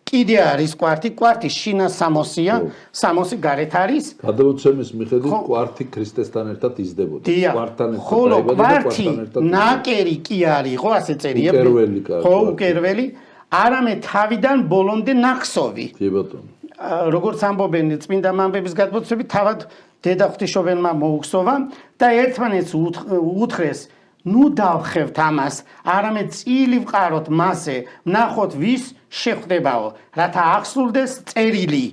კიდე არის კვართი შინა 60-ია, 60 გარეთ არის. გადმოცემის მიხედვით კვართი ქრისტესთან ერთად იზრდებოდა. კვართთან ერთად დაიბადა და კვართთან ერთად ნაკერი კი არისო, ასე წერია. უკერველი, არამედ თავიდან ბოლომდე ნახსოვი. კი ბატონო. როგორც ამბობენ წმინდა მამბების გადმოცემით, თავად დედა ღვთისმშობელმა მოუხსოვა და ერთმანეთს უთხრეს ნუ დავხევთ ამას, არამედ წილი ვყაროთ მასე, ვნახოთ ვის შეხვდებაო, რათა აღსრულდეს წერილი.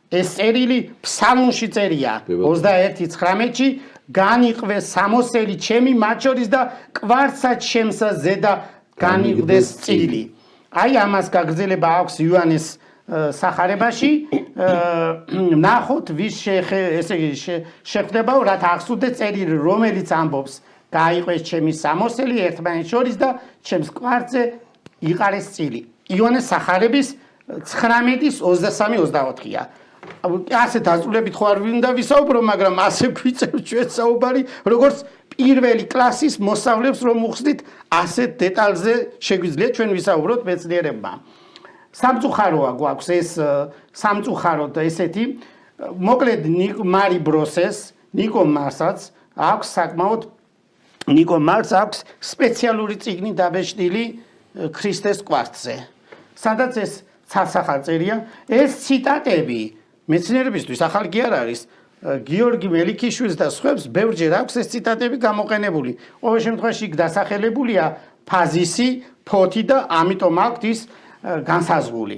ეს წერილი ფსალმუნში წერია 21:19-ში განიყვეს 60-ელი ჩემი მათ შორის და კვართსა ჩემსა ზედა განიყვდეს წილი. აი ამას გაგრძელება აქვს იოანეს სახარებაში, ვნახოთ ვის შეხვდებაო, რათა აღსრულდეს წერილი, რომელიც ამბობს გაიყვეს ჩემი 60-ელი ერთმანეთს შორის და ჩემს კვართზე იყარეს წილი. იოანეს სახარების 19:23-24-ია. ასეთ ასრულებით ხო არ ვინდა ვისაუბრო, მაგრამ ასე გვიწევს ჩვენ საუბარი, როგორც პირველი კლასის მოსწავლეებს რომ უხსნით, ასეთ დეტალზე შეგვიძლია ჩვენ ვისაუბროთ მეცნიერებმა. სამწუხაროა გვაქვს ეს სამწუხაროდ ესეთი, მოკლედ მარი ბროსეს, ნიკო მარსაც აქვს საკმაოდ ნიკო მარს აქვს სპეციალური წიგნი დაბეჭდილი ქრისტეს კვართზე. სადაც ეს ცალსახად წერია, ეს ციტატები მეცნიერებისთვის ახალი კი არ არის. გიორგი მელიქიშვილს და სხვებს ბევრჯერ აქვს ეს ციტატები გამოყენებული. ყოველ შემთხვევაში იქ დასახელებულია ფაზისი, ფოთი და ამიტომ აქვთ ის განსაზღვრული.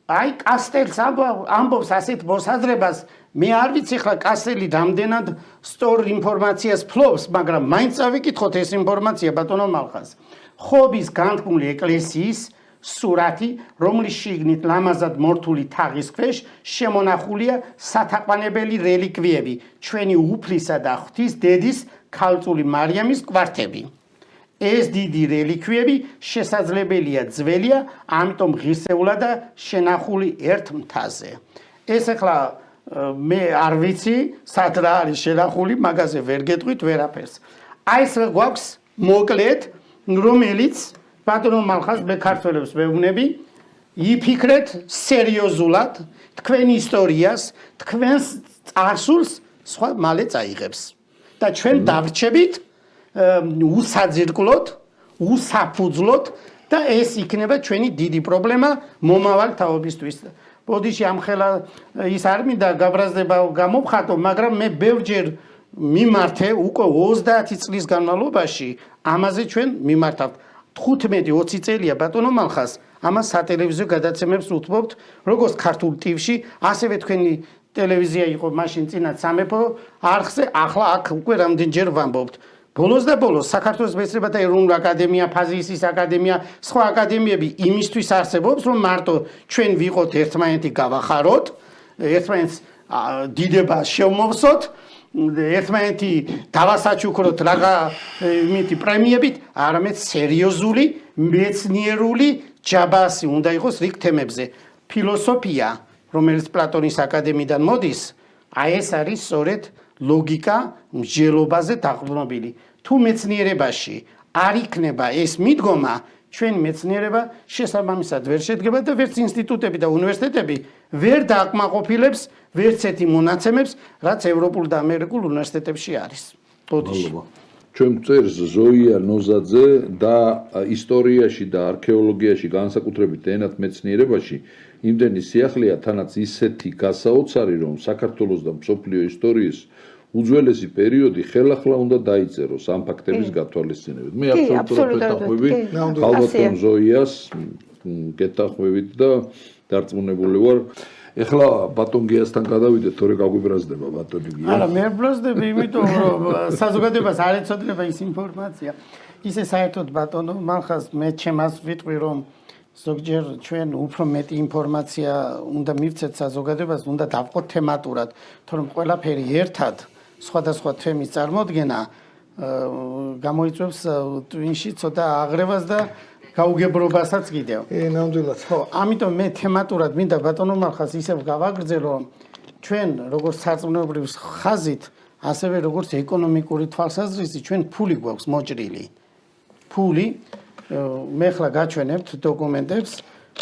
აი კასტელს ამბობს ასეთ მოსაზრებას, მე არ ვიცი ხლა კასტელი რამდენად სწორ ინფორმაციას ფლობს, მაგრამ მაინც წავიკითხოთ ეს ინფორმაცია ბატონო მალხას. ხობის განთქმული ეკლესიის სურათი, რომლის შიგნით ლამაზად მორთული თაღის ქვეშ შემონახულია სათაყვანებელი რელიკვიები, ჩვენი უფლისა და ღვთის დედის ქალწული მარიამის კვართები. ეს დიდი რელიკვიები შესაძლებელია ძველია, ამიტომ ღირსეულა და შენახული ერთ მთაზე. ეს ახლა მე არ ვიცი, სად რა არის შენახული, მაგაზე ვერ გეტყვით ვერაფერს. აი ეს გვაქვს მოკლედ, რომელიც ბატონო მალხას მე ქართველებს ვეუბნები, იფიქრეთ სერიოზულად თქვენ ისტორიას, თქვენს წარსულს სხვა მალე წაიღებს. და ჩვენ დავრჩებით უსაძირკლოდ, უსაფუძვლოდ და ეს იქნება ჩვენი დიდი პრობლემა მომავალ თაობისთვის. ბოდიში ამხელა ის არ მინდა გაბრაზდება გამოვხატო, მაგრამ მე ბევრჯერ მიმართე უკვე 30 წლის განმავლობაში ამაზე ჩვენ მიმართავთ. 15-20 წელია ბატონო მალხას ამას სატელევიზიო გადაცემებს უთმობთ, როგორც ქართულ ტივში, ასევე თქვენი ტელევიზია იყო მაშინ წინათ სამეფო არხზე, ახლა აქ უკვე რამდენჯერ ვამბობთ. ბოლოს და ბოლოს საქართველოს მეცნიერებათა ეროვნული აკადემია, ფაზისის აკადემია, სხვა აკადემიები იმისთვის არსებობს, რომ მარტო ჩვენ ვიყოთ ერთმანეთი გავახაროთ, ერთმანეთს დიდება შევმოვსოთ, ერთმანეთი დავასაჩუქროთ რაღა იმითი პრემიებით, არამედ სერიოზული, მეცნიერული ჯაბასი უნდა იყოს რიგ თემებზე. ფილოსოფია, რომელიც პლატონის აკადემიიდან მოდის, აი ეს არის სწორედ ლოგიკა მსჯელობაზე დაყრდნობილი. თუ მეცნიერებაში არ იქნება ეს მიდგომა, ჩვენ მეცნიერება შესაბამისად ვერ შედგება და ვერც ინსტიტუტები და უნივერსიტეტები ვერ დააკმაყოფილებს ვერც ერთი მონაცემებს, რაც ევროპულ და ამერიკულ უნივერსიტეტებში არის. მადლობა. ჩვენ წერს ზოია ნოზაძე და ისტორიაში და არქეოლოგიაში განსაკუთრებით ენათ მეცნიერებაში იმდენი სიახლეა, თანაც ისეთი გასაოცარი, რომ საქართველოს და მსოფლიო ისტორიის უძველესი პერიოდი ხელახლა უნდა დაიწეროს ამ ფაქტების გათვალისწინებით. მე აბსოლუტურად ვეთანხმები ალბათ ზოიას გეთანხმებით და დარწმუნებული ვარ. ეხლა ბატონ გიასთან გადავიდეთ, თორე გაგვიბრაზდება ბატონი გია. არა, მე ბრაზდები, იმიტომ რომ საზოგადოებას არ ეცოდება ის ინფორმაცია. ისე საერთოდ ბატონო, მანხას მე ჩემს ვიტყვი რომ ზოგჯერ ჩვენ უფრო მეტი ინფორმაცია უნდა მივცეთ საზოგადოებას, უნდა დავყოთ თემატურად, თორემ ყველაფერი ერთად სხვადასხვა თემის წარმოდგენა გამოიწვევს twin-ში ცოტა აღრევას და გაუგებრობასაც კიდევ. ნამდვილად. ხო, ამიტომ მე თემატურად მინდა ბატონო მალხას ისევ გავაგრძელო, ჩვენ როგორც სარწმუნოებრივ ხაზით, ასევე როგორც ეკონომიკური თვალსაზრისით, ჩვენ ფული გვაქვს მოჭრილი. ფული მე ხლა გაჩვენებთ დოკუმენტებს,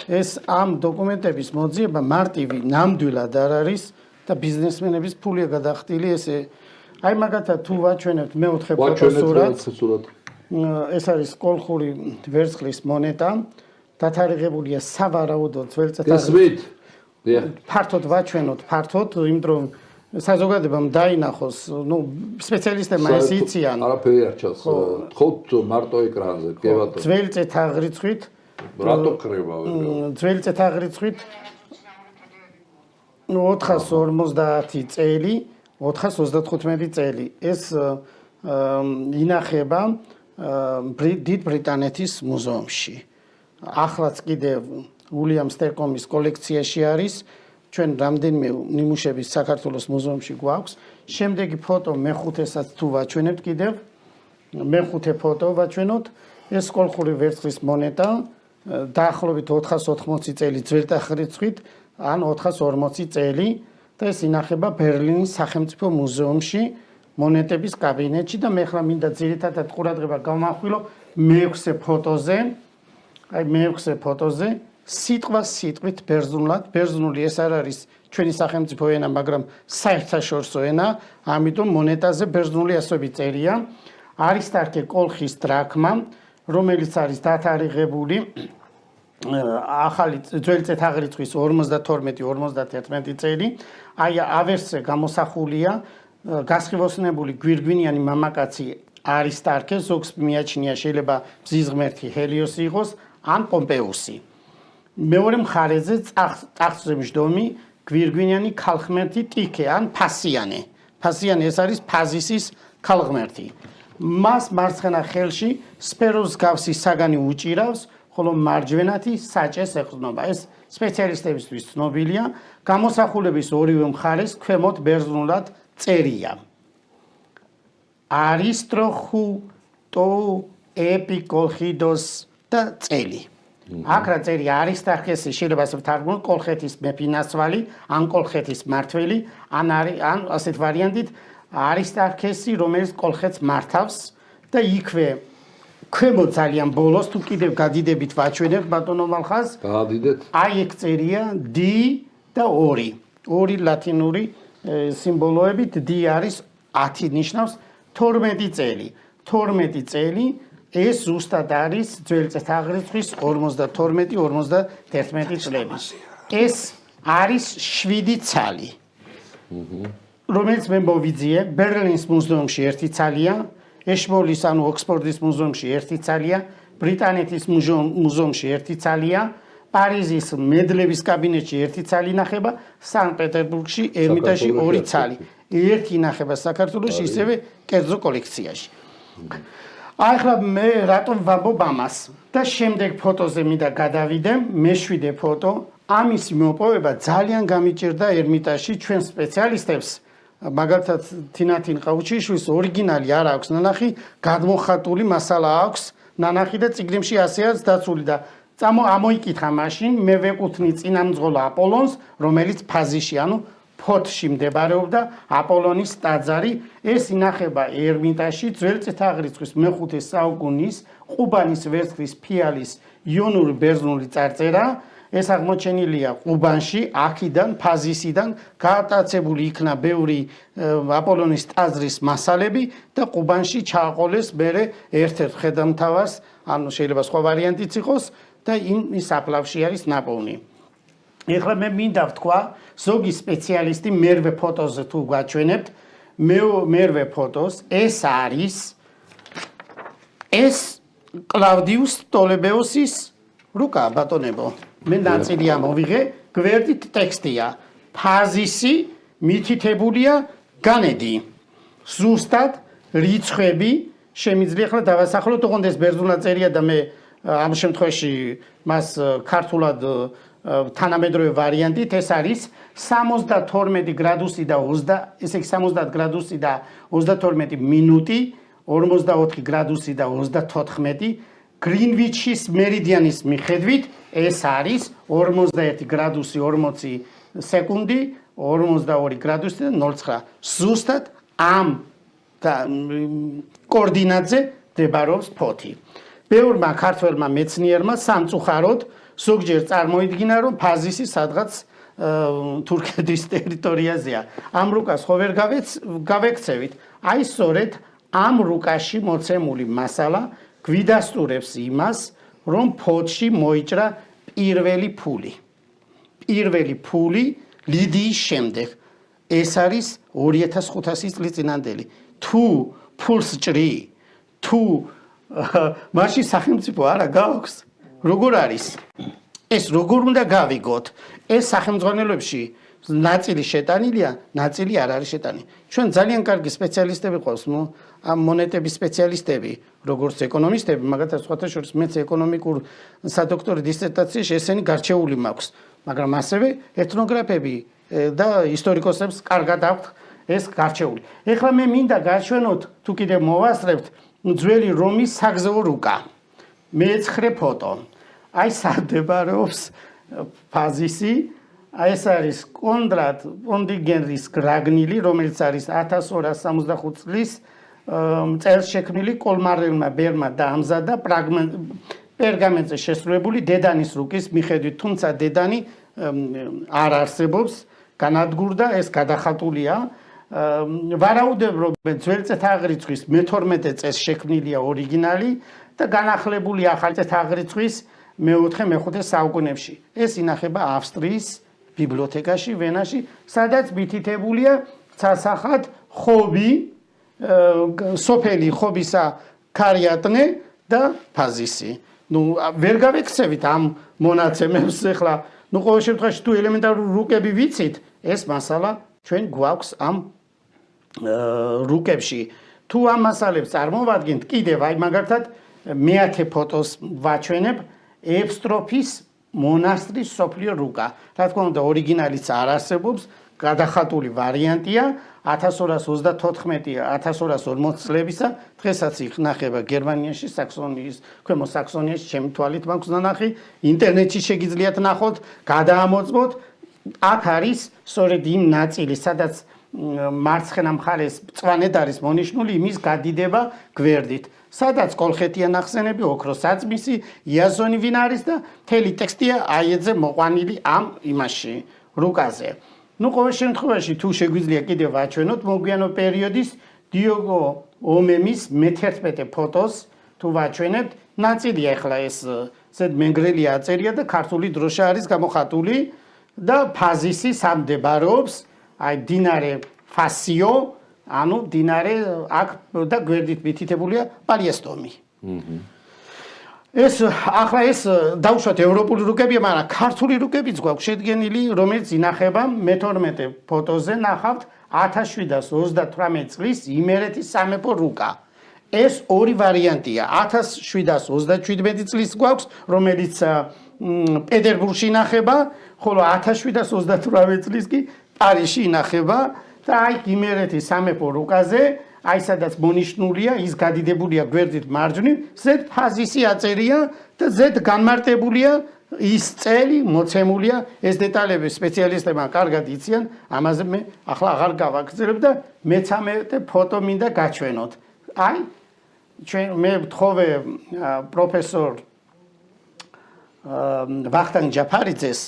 ეს ამ დოკუმენტების მოძიება მარტივი ნამდვილად არ არის და ბიზნესმენების ფულია გადახდილი ესე. აი მაგათაც თუ ვაჩვენებთ მეოთხე ფოტოსურათს. ეს არის კოლხური ვერცხლის მონეტა, დათარიღებულია სავარაუდოდ ძველწესად. ფართოდ ვაჩვენოთ, ფართოდ, იმიტომ რომ საზოგადოებამ დაინახოს, სპეციალისტებმა ეს იციან. არაფერი არ ჩანს. თხოვთ მარტო ეკრანზე, კი ბატონო. ძველი წეთაღრიცხვით. რატო ხრება? ძველი წეთაღრიცხვით 450 წელი, 435 წელი. ეს ინახება დიდ ბრიტანეთის მუზეუმში. ახლაც კიდევ უილიამ სტერკომის კოლექციაში არის. ჩვენ რამდენიმე ნიმუშების საქართველოს მუზეუმში გვაქვს. შემდეგი ფოტო მეხუთესაც თუ ვაჩვენებთ კიდევ. მეხუთე ფოტო ვაჩვენოთ. ეს კოლხური ვერცხლის მონეტა დაახლოებით 480 წელი ძველთაღრიცხვით ან 440 წელი და ეს ინახება ბერლინის სახელმწიფო მუზეუმში მონეტების კაბინეტში და მე ხლა მინდა ძირითადად ყურადღება გავმახვილო მეექვსე ფოტოზე. აი მეექვსე ფოტოზე სიტყვა სიტყვით ბერძნულად, ბერძნული ეს არ არის ჩვენი სახელმწიფო ენა, მაგრამ საერთაშორისო ენა, ამიტომ მონეტაზე ბერძნული ასოები წერია. არისტარქე კოლხის დრაქმა, რომელიც არის დათარიღებული ახალი ძველი წეთაღრიცხვის 52-51 წელი. აი ავერსზე გამოსახულია გასხივოსნებული გვირგვინიანი მამაკაცი არისტარქე, ზოგს მიაჩნია შეიძლება მზის ღმერთი ჰელიოსი იყოს ან პომპეუსი. მეორე მხარეზე ტახტზე მჯდომი გვირგვინიანი ქალღმერთი ტიქე ან ფასიანე. ფასიანე ეს არის ფაზისის ქალღმერთი. მას მარცხენა ხელში სფეროს გავსი საგანი უჭირავს, ხოლო მარჯვენათი საჭეს ეყრდნობა. ეს სპეციალისტებისთვის ცნობილია. გამოსახულების ორივე მხარეს ქვემოთ ბერძნულად წერია. არისტროხუტო ეპიკოლხიდოს და წელი. აქ რა წერია არისტარქესი შეიძლება ასე ვთარგმნოთ კოლხეთის მეფინაცვალი ან კოლხეთის მმართველი ან ასეთ ვარიანტით არისტარქესი რომელიც კოლხეთს მართავს და იქვე ქვემოთ ძალიან ბოლოს თუ კიდევ გადიდებით ვაჩვენებთ ბატონო მალხას გადიდეთ აი ეგ წერია D და 2 ორი ლათინური სიმბოლოებით D არის 10 ნიშნავს 12 წელი 12 წელი ეს ზუსტად არის ძველი წეთაღრიცხვის 52-51 წლები. ეს არის 7 ცალი. რომელიც მე მოვიძიე ბერლინის მუზეუმში 1 ცალია, ეშმოლის ანუ ოქსფორდის მუზეუმში 1 ცალია, ბრიტანეთის მუზეუმში 1 ცალია, პარიზის მედლების კაბინეტში 1 ცალი ინახება, სანქტ-პეტერბურგში ერმიტაჟში 2 ცალი. 1 ინახება საქართველოში ისევე კერძო კოლექციაში. ახლა მე რატომ ვამბობ ამას და შემდეგ ფოტოზე მინდა გადავიდე, მე-7 ფოტო, ამის მოპოვება ძალიან გამიჭირდა ერმიტაჟში ჩვენ სპეციალისტებს, მაგალითად თინათინ ყაუჩიშვილის ორიგინალი არ აქვს ნანახი, გადმოხატული მასალა აქვს ნანახი და წიგნებში ასეაც დაცული და ამოიკითხა მაშინ მე ვეკუთვნი წინამძღოლ აპოლონს, რომელიც ფაზიში, ანუ ფოთში მდებარეობდა აპოლონის ტაძარი, ეს ინახება ერმიტაჟში ძველი წეთაღრიცხვის მე-5 საუკუნის ყუბანის ვერცხლის ფიალის იონური ბერძნული წარწერა, ეს აღმოჩენილია ყუბანში, აქედან ფაზისიდან გაატაცებული იქნა ბევრი აპოლონის ტაძრის მასალები და ყუბანში ჩააყოლეს მერე ერთ-ერთ ხედამთავარს, ანუ შეიძლება სხვა ვარიანტიც იყოს და იმის საფლავში არის ნაპოვნი. ეხლა მე მინდა ვთქვა, ზოგი სპეციალისტი მერვე ფოტოზე თუ გაჩვენებთ, მერვე ფოტოს ეს არის კლავდიუს ტოლებეოსის რუკა ბატონებო მე ნაწილი ამოვიღე გვერდით ტექსტია ფაზისი მითითებულია განედი ზუსტად რიცხვები შემიძლია ახლა დავასახლოთ ოღონდ ეს ბერძნულად წერია და მე ამ შემთხვევაში მას ქართულად თანამედროვე ვარიანტით ეს არის 72 გრადუსი და 20 ესე იგი 70 გრადუსი და 32 მინუტი 44 გრადუსი და 34 გრინვიჩის მერიდიანის მიხედვით ეს არის 51 გრადუსი 40 სეკუნდი 42 გრადუსი და 0.9 ზუსტად ამ კოორდინატზე მდებარეობს ფოთი ბევრმა ქართველმა მეცნიერმა სამწუხაროდ ზოგჯერ წარმოიდგინა რომ ფაზისი სადღაც თურქეთის ტერიტორიაზეა ამ რუკას ხო ვერ გავექცევით აი სწორედ ამ რუკაში მოცემული მასალა გვიდასტურებს იმას რომ ფოთში მოიჭრა პირველი ფული ლიდიის შემდეგ ეს არის 2500 წლის წინანდელი თუ ფულს ჭრი თუ მაშინ სახელმწიფო არა გაქვს როგორ არის ეს როგორ უნდა გავიგოთ ეს სახელმძღვანელოებში ნაწილი შეტანილია ნაწილი არ არის შეტანილი ჩვენ ძალიან კარგი სპეციალისტები ყავს ამ მონეტების სპეციალისტები როგორც ეკონომისტები მაგათაც სხვათა შორის მეც ეკონომიკურ სადოქტორო დისერტაციაში ესენი გარჩეული მაქვს მაგრამ ასევე ეთნოგრაფები და ისტორიკოსებს კარგად აქვთ ეს გარჩეული ეხლა მე მინდა გაჩვენოთ თუ კიდევ მოვასწრებთ ძველი რომის საგზაო რუკა მეცხრე ფოტო აი სადმდებარეობს ფაზისი აი ეს არის კონდრატ პონდიგენრის გრაგნილი რომელიც არის 1265 წლის წელს შექმნილი კოლმარელმა ბერმა დაამზადა პერგამენტზე შესრულებული დედანის რუკის მიხედვით თუმცა დედანი არ არსებობს განადგურდა ეს გადახატულია ვარაუდებ რომ ძველი წელთაღრიცხვის მე-12 წელს შექმნილია ორიგინალი და განახლებული ახალი წელთაღრიცხვის მე-4-მე-5 საუკუნეებში ეს ინახება ავსტრიის ბიბლიოთეკაში ვენაში სადაც მითითებულია სასახად ხობი სოფელი ხობისა ქარიატნე და ფაზისი ნუ ვერ გავექცევით ამ მონაცემებს ახლა ნუ ყოველ შემთხვევაში თუ ელემენტარული რუკები ვიცით ეს მასალა ჩვენ გვაქვს ამ რუკებში თუ ამ მასალებს წარმოვადგენთ კიდევ აი მაგალითად მე-10 ფოტოს ვაჩვენებ ევსტროფის მონასტრის სოფლიო რუკა რა თქმა უნდა ორიგინალიც არ არსებობს გადახატული ვარიანტია 1234-1240 წლებისა დღესაც იქნახება გერმანიაში საქსონიის ქვემო საქსონიაში ჩემი თვალით მაქვს ნანახი ინტერნეტში შეგიძლიათ ნახოთ გადაამოწმოთ აქ არის სწორედ იმ ნაწილი სადაც მარცხენა მხარეს მწვანედ არის მონიშნული იმის გადიდება გვერდით სადაც კოლხეთია ნახსენები ოქროს საწმისი იაზონი ვინ არის და მთელი ტექსტია აიეძე მოყვანილი ამ იმაში რუკაზე ნუ ყოველ შემთხვევაში თუ შეგვიძლია კიდევ ვაჩვენოთ მოგვიანო პერიოდის დიოგო ომემის მე-11 ფოტოს თუ ვაჩვენებთ ნაწილია ახლა ეს ზედ მენგრელია აწერია და ქართული დროშა არის გამოხატული და ფაზისი სამდებარეობს აი დინარე ფასიო ანუ დინარე აქ და გვერდით მითითებულია პალიესტომი ეს ახლა ეს დავუშვათ ევროპული რუკებია მაგრამ ქართული რუკებიც გვაქვს შედგენილი რომელიც ინახება მე-12 ფოტოზე ნახავთ 1738 წლის იმერეთის სამეფო რუკა ეს ორი ვარიანტია 1737 წლის გვაქვს რომელიც პეტერბურგში ინახება ხოლო 1738 წლის კი პარიზში ინახება და აი იმერეთის სამეფო რუკაზე აი სადაც მონიშნულია ის გადიდებულია გვერდით მარჯვნივ ზედ ფაზისი აწერია და ზედ განმარტებულია ის წელი მოცემულია ეს დეტალები სპეციალისტებმა კარგად იციან ამაზე მე ახლა აღარ გავაგრძელებ და მე-13 ფოტო მინდა გაჩვენოთ აი ჩვენ მე ვთხოვე პროფესორ ვახტანგ ჯაფარიძეს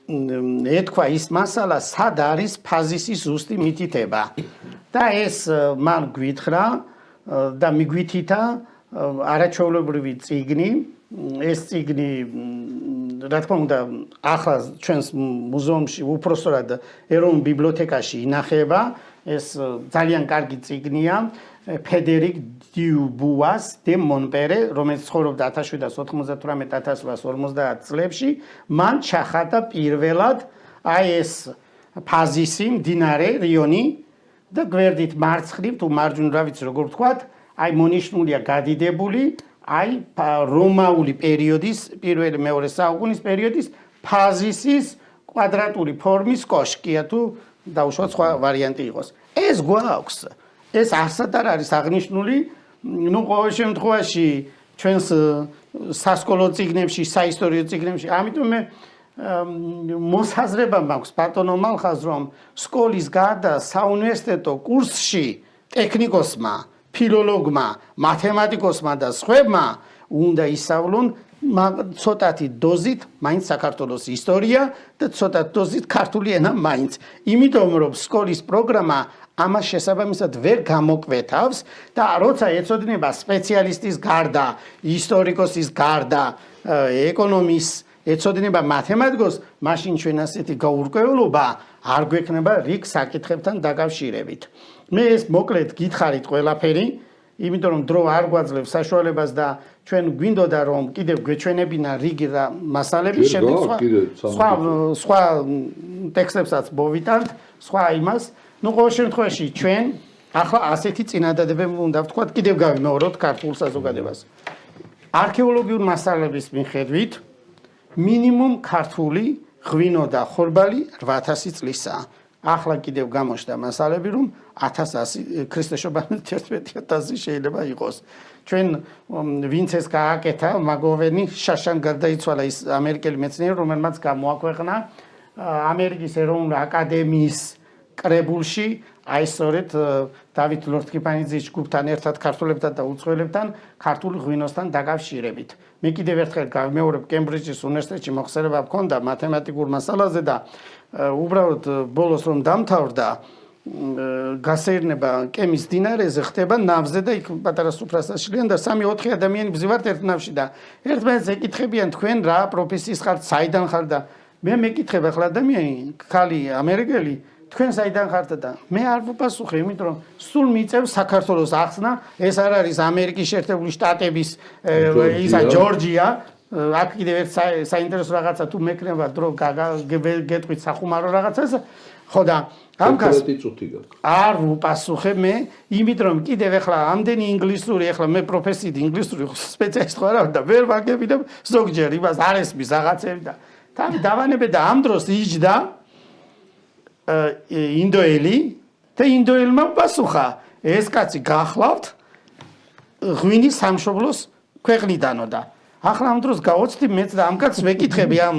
ეთქვა ის მასალა სად არის ფაზისის ზუსტი მითითება და ეს მან გვითხრა და მიგვითითა არაჩვეულებრივი წიგნი ეს წიგნი რა თქმა უნდა ახლა ჩვენს მუზეუმში უпростоრად ეროვნულ ბიბლიოთეკაში ინახება ეს ძალიან კარგი წიგნია ფედერიკ დიუბუას დე მონპერე, რომელიც ცხოვრობდა 1798-1850 წლებში, მან ჩახატა პირველად აი ეს ფაზისი მდინარე რიონი და გვერდით მარცხნივ თუ მარჯვნივ რა ვიცი როგორ ვთქვათ, აი მონიშნულია გადიდებული აი რომაული პერიოდის, პირველი მეორე საუკუნის პერიოდის ფაზისის კვადრატული ფორმის კოშკია თუ დაუშვათ სხვა ვარიანტი იყოს. ეს გვაქვს. ეს ასად არ არის აღნიშნული, ნუ ყოველ შემთხვევაში ჩვენს სასკოლო წიგნებში, საისტორიო წიგნებში, ამიტომ მე მოსაზრება მაქვს ბატონო მალხაზ, რომ სკოლის გარდა საუნივერსიტეტო კურსში ტექნიკოსმა, ფილოლოგმა, მათემატიკოსმა და სხვებმა უნდა ისავლონ ცოტათი დოზით მაინც საქართველოს ისტორია და ცოტათი დოზით ქართული ენა მაინც. იმიტომ რომ სკოლის პროგრამა ამას შესაბამისად ვერ გამოკვეთავს და როცა ეცოდინება სპეციალისტის გარდა, ისტორიკოსის გარდა, ეკონომის ეცოდინება მათემატიკოს, მაშინ ჩვენ ასეთი გაურკვევლობა არ გვექნება რიგ საკითხებთან დაკავშირებით. მე ეს მოკლედ გითხარით ყველაფერი, იმიტომ რომ დრო არ გვაძლევს საშუალებას და ჩვენ გვინდოდა რომ კიდევ გვეჩვენებინა რიგი და მასალების შემდეგ სხვა ტექსტებსაც მოვიტანთ, სხვა იმას. ნუ ყოველ შემთხვევაში ჩვენ ახლა ასეთი წინადადებები უნდა ვთქვათ, კიდევ გავიმეოროთ ქართულ საზოგადოებას. არქეოლოგიურ მასალების მიხედვით მინიმუმ ქართული ღვინო და ხორბალი 8000 წლისაა. ახლა კიდევ გამოჩნდა მასალები რომ 1100 ქრისტესშობამდე 11000 შეიძლება იყოს. ჩვენ ვინც ეს გააკეთა, მაგოვენი შაშან გარდაიცვალა ის ამერიკელი მეცნიერი, რომელმაც გამოაქვეყნა ამერიკის ეროვნული აკადემიის კრებულში, აი სწორედ დავით ლორთქიფანიძის ჯგუფთან ერთად ქართველებთან და უცხოელებთან ქართული ღვინოსთან დაკავშირებით. მე კიდევ ერთხელ გავიმეორებ, კემბრიჯის უნივერსიტეტში მოხსენება მქონდა მათემატიკურ მასალაზე და უბრალოდ ბოლოს რომ დამთავრდა გასეირნება კემის დინარეზე ხდება ნავზე და იქ პატარა სუფრასაშლიან და 3-4 ადამიანი ბზივართ ერთ ნავში და ერთმანეთს ეკითხებიან თქვენ რა პროფესიის ხართ, საიდან ხართ და მე მეკითხებ ახლა ადამიანი, ქალი ამერიკელი, თქვენ საიდან ხართ და მე არ ვუპასუხე, იმიტომ რომ სულ მიწევს საქართველოს ახსნა, ეს არ არის ამერიკის შეერთებული შტატების ისა ჯორჯია, აქ კიდევ ერთ საინტერესო რაღაცა თუ მექნება დრო გეტყვით სახუმარო რაღაცას, ხო და ამქას არ ვუპასუხე მე, იმიტომ რომ კიდევ ახლა ამდენი ინგლისური, ახლა მე პროფესიით ინგლისური სპეციალისტი ვარ და ვერ ვაგებინებ ზოგჯერ იმას არ ესმის რაღაცები და თავი დავანებე და ამ დროს იჯდა ინდოელი და ინდოელმა პასუხა ეს კაცი გახლავთ ღვინის სამშობლოს ქვეყნიდანო და ახლა ამ დროს გავოცდი მეც და ამ კაცს ვეკითხები ამ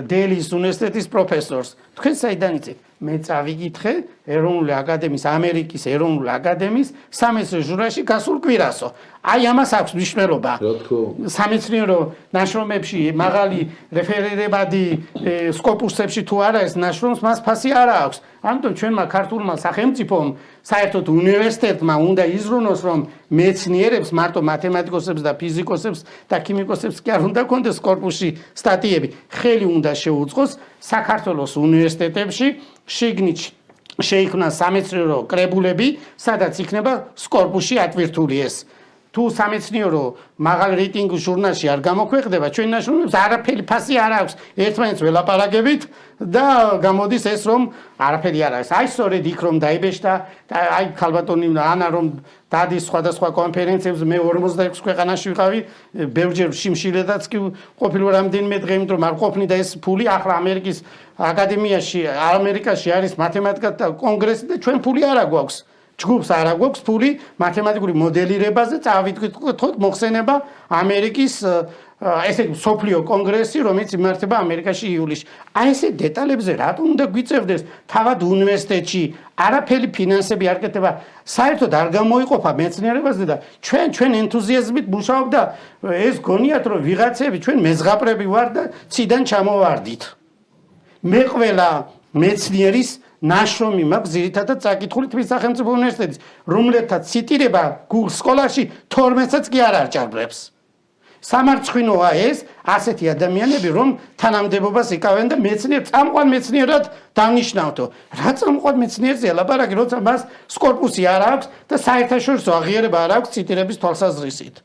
დელის უნივერსიტეტის პროფესორს თქვენ საიდან იცით მე წავიკითხე ეროვნული აკადემიის ამერიკის ეროვნული აკადემიის სამეცნიერო ჟურნალში გასულ კვირასო აი ამას აქვს მნიშვნელობა სამეცნიერო ნაშრომებში მაღალი რეფერირებადი სკოპუსებში თუ არა ეს ნაშრომს მას ფასი არ აქვს ამიტომ ჩვენმა ქართულმა სახელმწიფომ საერთოდ უნივერსიტეტმა უნდა იზრუნოს რომ მეცნიერებს მარტო მათემატიკოსებს და ფიზიკოსებს და ქიმიკოსებს კი არ უნდა კონდეს კორპუსში სტატიები ხელი უნდა შეუწყოს საქართველოს უნივერსიტეტებში შიგნით შეიქმნა სამეცნიერო კრებულები, სადაც იქნება სკორპუსში ატვირთული ეს. თუ სამეცნიერო მაღალ რეიტინგის ჟურნალში არ გამოქვეყნდება, ჩვენ ნაშრომებს არაფერი ფასი არ აქვს, ერთმანეთს ველაპარაკებით და გამოდის ეს რომ არაფერი არ არის. აი სწორედ იქ რომ დაიბეჭდა და აი ქალბატონი ანა რომ დადის სხვადასხვა კონფერენციებზე მე 46 ქვეყანაში ვიყავი, ბევრჯერ შიმშილედაც კი ყოფილი რამდენიმე დღე, იმიტომ რომ არ ყოფნი და ეს ფული ახლა ამერიკის აკადემიაში, ამერიკაში არის მათემატიკა და კონგრესი და ჩვენ ფული არ აქვს. ჯგუფს არ აქვს ფული მათემატიკური მოდელირებაზე, წავიდეთ მოხსენება ამერიკის ესე სოფლიო კონგრესი, რომელიც იმართება ამერიკაში ივლისში. აი ესე დეტალებზე რატომ უნდა გვიწევდეს თავად უნივერსიტეტში არაფერი ფინანსები არ კეთება, საერთოდ არ გამოიყოფა მეცნიერებაზე და ჩვენ ენთუზიაზმით მუშაობ და ეს გონიათ რომ ვიღაცები ჩვენ მეზღაპრები ვარ და ციდან ჩამოვარდით. მე ყველა მეცნიერის ნაშრომი მაქვს ძირითადად წაკითხული თბილისის სახელმწიფო უნივერსიტეტის, რომელთაც ციტირება Google სკოლარში 12-საც კი არ არჭარბებს. სამარცხვინოა ეს ასეთი ადამიანები, რომ თანამდებობას იკავენ და წამყვან მეცნიერად დანიშნავთო. რა წამყვან მეცნიერზეა ლაპარაკი, როცა მას სკორპუსი არ აქვს და საერთაშორისო აღიარება არ აქვს ციტირების თვალსაზრისით.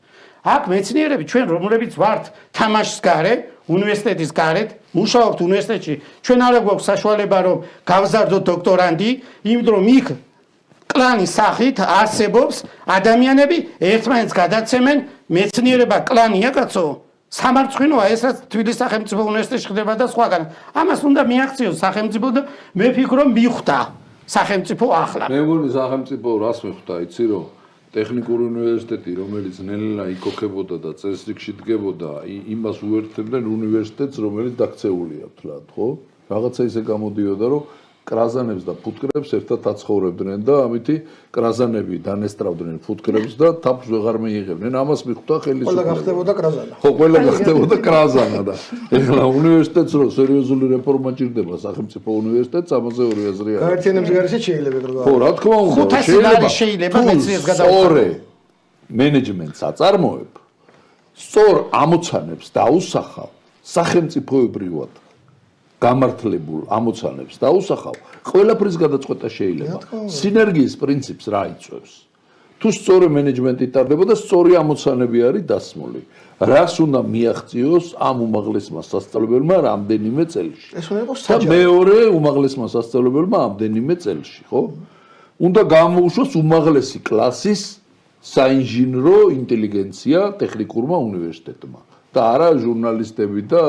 აქ მეცნიერები ჩვენ რომლებიც ვართ თამაშის გარე, უნივერსიტეტის გარეთ, მუშაობთ უნივერსიტეტში, ჩვენ არ გვაქვს საშუალება რომ გავზარდოთ დოქტორანტი, იმიტომ რომ იქ კლანის სახით არსებობს ადამიანები ერთმანეთს გადაცემენ მეცნიერება კლანია კაცო სამარცხვინოა ეს რაც თბილისის სახელმწიფო უნივერსიტეტში ხდება და სხვაგან ამას უნდა მიაღწიოს სახელმწიფო და მე ვფიქრობ მიხვდა სახელმწიფო ახლა მე მგონი სახელმწიფო რას მიხვდა იცი რომ ტექნიკური უნივერსიტეტი რომელიც ნელ-ნელა იქოქებოდა და წესრიგში დგებოდა იმას უერთებდნენ უნივერსიტეტს რომელიც დაქცეულია ვთქვათ ხო რაღაცა ისე გამოდიოდა რომ კრაზანებს და ფუტკრებს ერთად აცხოვრებდნენ და ამითი კრაზანები დანესტრავდნენ ფუტკრებს და თაფს ვეღარ მიიღებდნენ. ამას მიხვდა ხელისუფლება. ყველა გახდებოდა კრაზანა. ხო, ყველა გახდებოდა კრაზანა და ეხლა უნივერსიტეტს რო სერიოზული რეფორმა ჭირდება სახელმწიფო უნივერსიტეტს ამაზე ორი აზრი არის. გაერთიანების გარეშე შეიძლება ეგრე ხო, რა თქმა უნდა, შეიძლება მეცნიერს გადავხადო. სწორე მენეჯმენტს აწარმოებ, სწორ ამოცანებს დაუსახავ სახელმწიფოებრივად გამართლებულ ამოცანებს დაუსახავ, ყველაფრის გადაწყვეტა შეიძლება. სინერგიის პრინციპს რა იწვევს? თუ სწორი მენეჯმენტი ტარდება და სწორი ამოცანები არის დასმული, რას უნდა მიაღწიოს ამ უმაღლესმა სასწავლებელმა რამდენიმე წელში? ეს უნდა იყოს და მეორე უმაღლესმა სასწავლებელმა ამდენიმე წელში, ხო? უნდა გამოუშვოს უმაღლესი კლასის საინჟინრო ინტელიგენცია ტექნიკურმა უნივერსიტეტმა და არა ჟურნალისტები და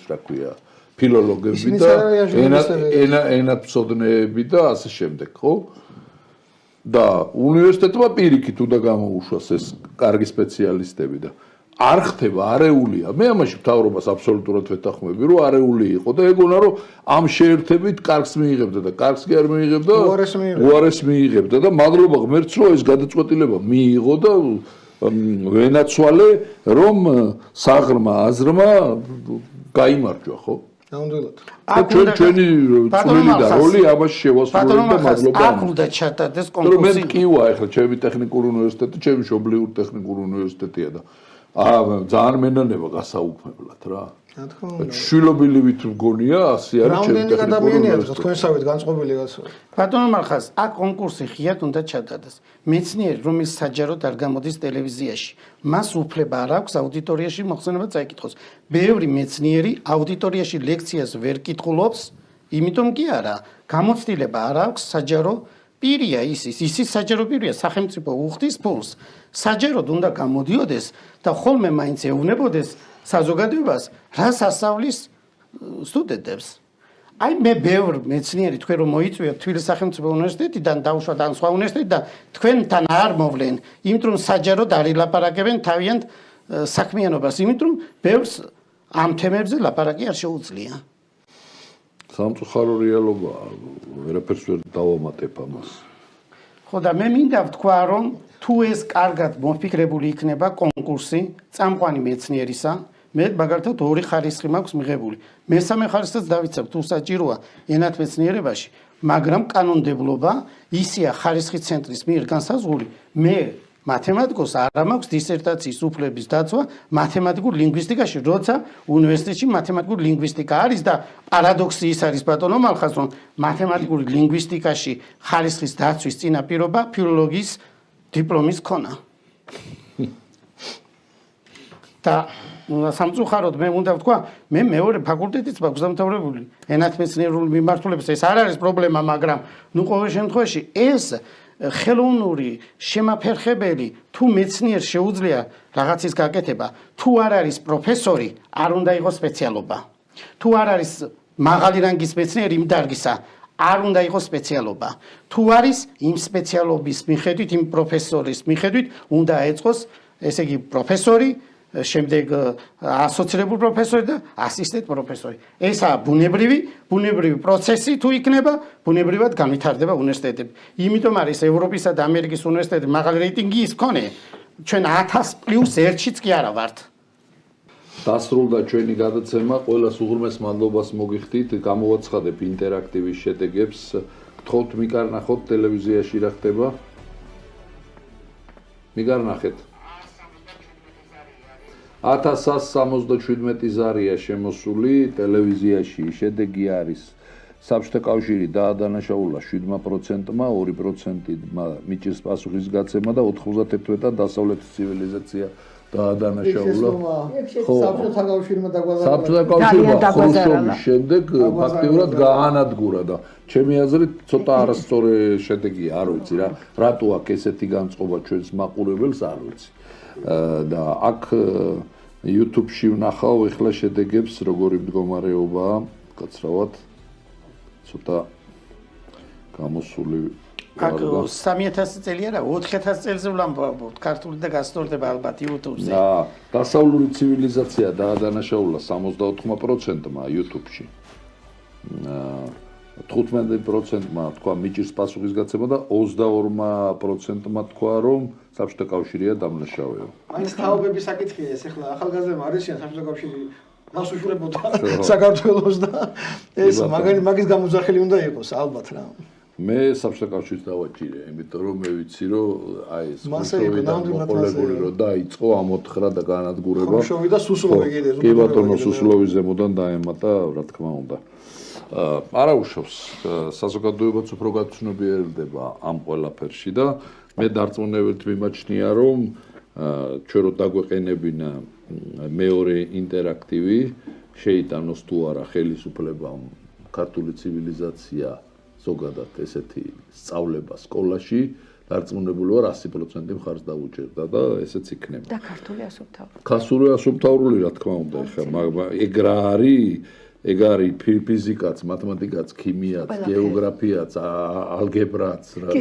რა ქვია ფილოლოგები და ენათმცოდნეები და ასე შემდეგ, ხო? და უნივერსიტეტმა პირიქით უნდა გამოუშვას ეს კარგი სპეციალისტები და არ ხდება, არეულია. მე ამაში მთავრობას აბსოლუტურად ვეთანხმები, რომ არეული იყო და ეგონა რომ ამ შეერთებით კარგს მიიღებდა და კარგს კი არ მიიღებდა, უარეს მიიღებდა და მადლობა ღმერთს რომ ეს გადაწყვეტილება მიიღო და ვენაცვალე რომ საღრმა აზრმა გაიმარჯვა, ხო? ნამდვილად. ჩვენი წვლილი და როლი ამაში შევასრულეთ და მადლობა. აქ უნდა ჩატარდეს კონკურსი. მე მკივა ახლა ჩემი ტექნიკური უნივერსიტეტი, ჩემი შობლიური ტექნიკური უნივერსიტეტია და ძალიან მენანება გასაუქმებლად რა. რა თქმა უნდა. შვილობილივით მგონია ასე არის ჩემი ტექნიკური უნივერსიტეტი. თქვენსავით განწყობილი გასულ. ბატონო მარხას, აქ კონკურსი ღიად უნდა ჩატარდეს. მეცნიერი, რომელიც საჯაროდ არ გამოდის ტელევიზიაში, მას უფლება არ აქვს აუდიტორიაში მოხსენება წაიკითხოს. ბევრი მეცნიერი აუდიტორიაში ლექციას ვერ კითხულობს, იმიტომ კი არა, გამოცდილება არ აქვს საჯარო პირია ისიც საჯარო პირია, სახელმწიფო უხდის ფულს. საჯაროდ უნდა გამოდიოდეს და ხოლმე მაინც ეუბნებოდეს საზოგადოებას, რას ასწავლის სტუდენტებს. აი მე ბევრ მეცნიერი თქვენ რომ მოიწვიოთ თბილისის სახელმწიფო უნივერსიტეტიდან დაუშვათ ან სხვა უნივერსიტეტიდან თქვენთან არ მოვლენ, იმიტომ რომ საჯაროდ არ ილაპარაკებენ თავიანთ საქმიანობას, იმიტომ რომ ბევრს ამ თემებზე ლაპარაკი არ შეუძლია. სამწუხარო რეალობაა, ვერაფერს ვერ დავამატებ ამას. ხო და მე მინდა ვთქვა რომ თუ ეს კარგად მოფიქრებული იქნება კონკურსი წამყვანი მეცნიერისა, მე მაგალითად ორი ხარისხი მაქვს მიღებული. მესამე ხარისხიც დავიცავ, თუ საჭიროა ენათმეცნიერებაში, მაგრამ კანონმდებლობა ისია ხარისხის ცენტრის მიერ განსაზღვრული. მე მათემატიკოს არ მაქვს დისერტაციის უფლების დაცვა მათემატიკურ ლინგვისტიკაში, როცა უნივერსიტეტში მათემატიკური ლინგვისტიკა არის და პარადოქსი ის არის ბატონო მალხას, რომ მათემატიკური ლინგვისტიკაში ხარისხის დაცვის წინაპირობა ფილოლოგიის დიპლომის ქონა. და სამწუხაროდ მე უნდა ვთქვა, მე მეორე ფაკულტეტიც მაქვს დამთავრებული ენათმეცნიერული მიმართულების, ეს არ არის პრობლემა, მაგრამ ნუ ყოველ შემთხვევაში ეს ხელოვნური შემაფერხებელი თუ მეცნიერს შეუძლია რაღაცის გაკეთება, თუ არ არის პროფესორი, არ უნდა იყოს სპეციალობა. თუ არ არის მაღალი რანგის მეცნიერი იმ დარგისა, არ უნდა იყოს სპეციალობა. თუ არის იმ სპეციალობის მიხედვით, იმ პროფესორის მიხედვით, უნდა ეწყოს, ესე იგი პროფესორი, შემდეგ ასოცირებული პროფესორი და ასისტენტ პროფესორი. ესაა ბუნებრივი პროცესი თუ იქნება, ბუნებრივად განვითარდება უნივერსიტეტები. იმიტომ არის ევროპისა და ამერიკის უნივერსიტეტები მაღალი რეიტინგის მქონე, ჩვენ 1000+1-შიც კი არა ვართ. დასრულდა ჩვენი გადაცემა, ყველას უღრმეს მადლობას მოგიხდით, გამოვაცხადებ ინტერაქტივის შედეგებს, გთხოვთ მიკარნახოთ ტელევიზიაში რა ხდება. მიკარნახეთ. 1177 ზარია შემოსული ტელევიზიაში, შედეგი არის საბჭოთა კავშირი დაადანაშაულა 7%-მა, 2%-მა მიჭირს პასუხისგაცემა და 91-ად დასავლეთის ცივილიზაცია დაადანაშაულა. საბჭოთა კავშირმა დაგვაზარდა. საბჭოთა კავშირმა ხრუშჩოვის შემდეგ ფაქტიურად გაანადგურა და ჩემი აზრით ცოტა არასწორი შედეგია, არ ვიცი რა. რატო აქ ესეთი განწყობა ჩვენს მაყურებელს არ ვიცი. და აქ YouTube-ში ვნახავ ეხლა შედეგებს როგორი მდგომარეობაა, კაცრავად ცოტა გამოსული აქ 3000 წელი არა 4000 წელზე ვლამბობთ ქართული და გასწორდება ალბათ YouTube-ზე. დასავლური ცივილიზაცია დაადანაშაულა 64%-მა YouTube-ში. 15%-მა თქვა მიჭირს პასუხისგაცემა და 22%-მა თქვა რომ საბჭოთა კავშირია დამნაშავეო. მაინც თაობების საკითხია ეს ახლა ახალგაზრდა არისიან საბჭოთა კავშირი მას უშურებოდა საქართველოს და ეს მაგის გამოძახილი უნდა იყოს ალბათ რა. მე საბჭოთა კავშირს დავაჭირე, იმიტომ რომ მე ვიცი რომ აი ეს მასე იყო ნამდვილად პოლეგული რომ დაიწყო ამოთხრა და განადგურება. ხრუშჩოვი და სუსლოვი კიდე კი ბატონო სუსლოვის ზემოდან დაემატა, რა თქმა უნდა. არა უშავს, საზოგადოებაც უფრო გაცნობიერდება ამ ყველაფერში და მე დარწმუნებით მიმაჩნია რომ ჩვენ რო დაგვეყენებინა მეორე ინტერაქტივი შეიტანოს თუ არა ხელისუფლებამ ქართული ცივილიზაცია ზოგადად ესეთი სწავლება სკოლაში დარწმუნებული ვარ 100% მხარს დაუჭერდა და ესეც იქნება. და ქართული ასომთავრული. ქართული ასომთავრული რა თქმა უნდა ეხლა ეგ რა არის ფიზიკაც, მათემატიკაც, ქიმიაც, გეოგრაფიაც, ალგებრაც, რა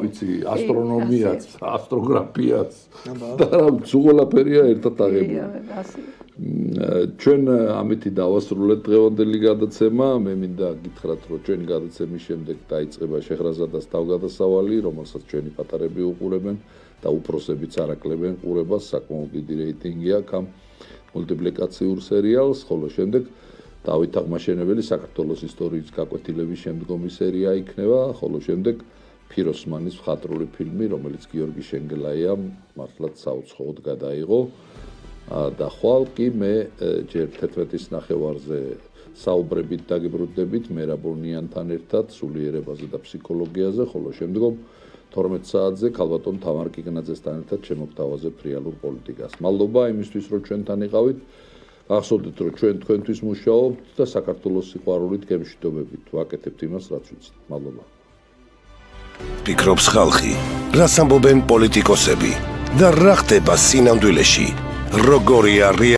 ვიცი, ასტრონომიაც, ასტროგრაფიაც. და რა ვიცი, ყველაფერია ერთად აღებული. ჩვენ ამითი დავასრულეთ დღევანდელი გადაცემა. მე მინდა გითხრათ, რომ ჩვენი გადაცემის შემდეგ დაიწყება შეხრაზადას თავგადასავალი, რომელსაც ჩვენი პატარები უყურებენ და უფროსებიც არაკლებენ ყურებას, საკმაოდ დიდი რეიტინგი აქვს ამ მულტიპლიკაციურ სერიალს, ხოლო შემდეგ დავით აღმაშენებელი საქართველოს ისტორიის გაკვეთილების შემდგომი სერია იქნება, ხოლო შემდეგ ფიროსმანის მხატვრული ფილმი, რომელიც გიორგი შენგელაიამ მართლაც საუცხოოდ გადაიღო. და ხვალ კი მე ჯერ 11-ის ნახევარზე საუბრებით დაგიბრუნდებით მერაბონიანთან ერთად სულიერებაზე და ფსიქოლოგიაზე, ხოლო შემდგომ 12 საათზე ქალბატონ თამარ კიკნაძესთან ერთად შემოგთავაზებ რეალურ პოლიტიკას. მადლობა იმისთვის, რომ ჩვენთან იყავით. ახსოვდეთ, რომ ჩვენ თქვენთვის მუშაობთ და საქართველოს სიყვარულით გემშვიდობებით ვაკეთებთ იმას, რაც ვიცით. მადლობა. ფიქრობს ხალხი, რას ამბობენ პოლიტიკოსები და რა ხდება სინამდვილეში, როგორია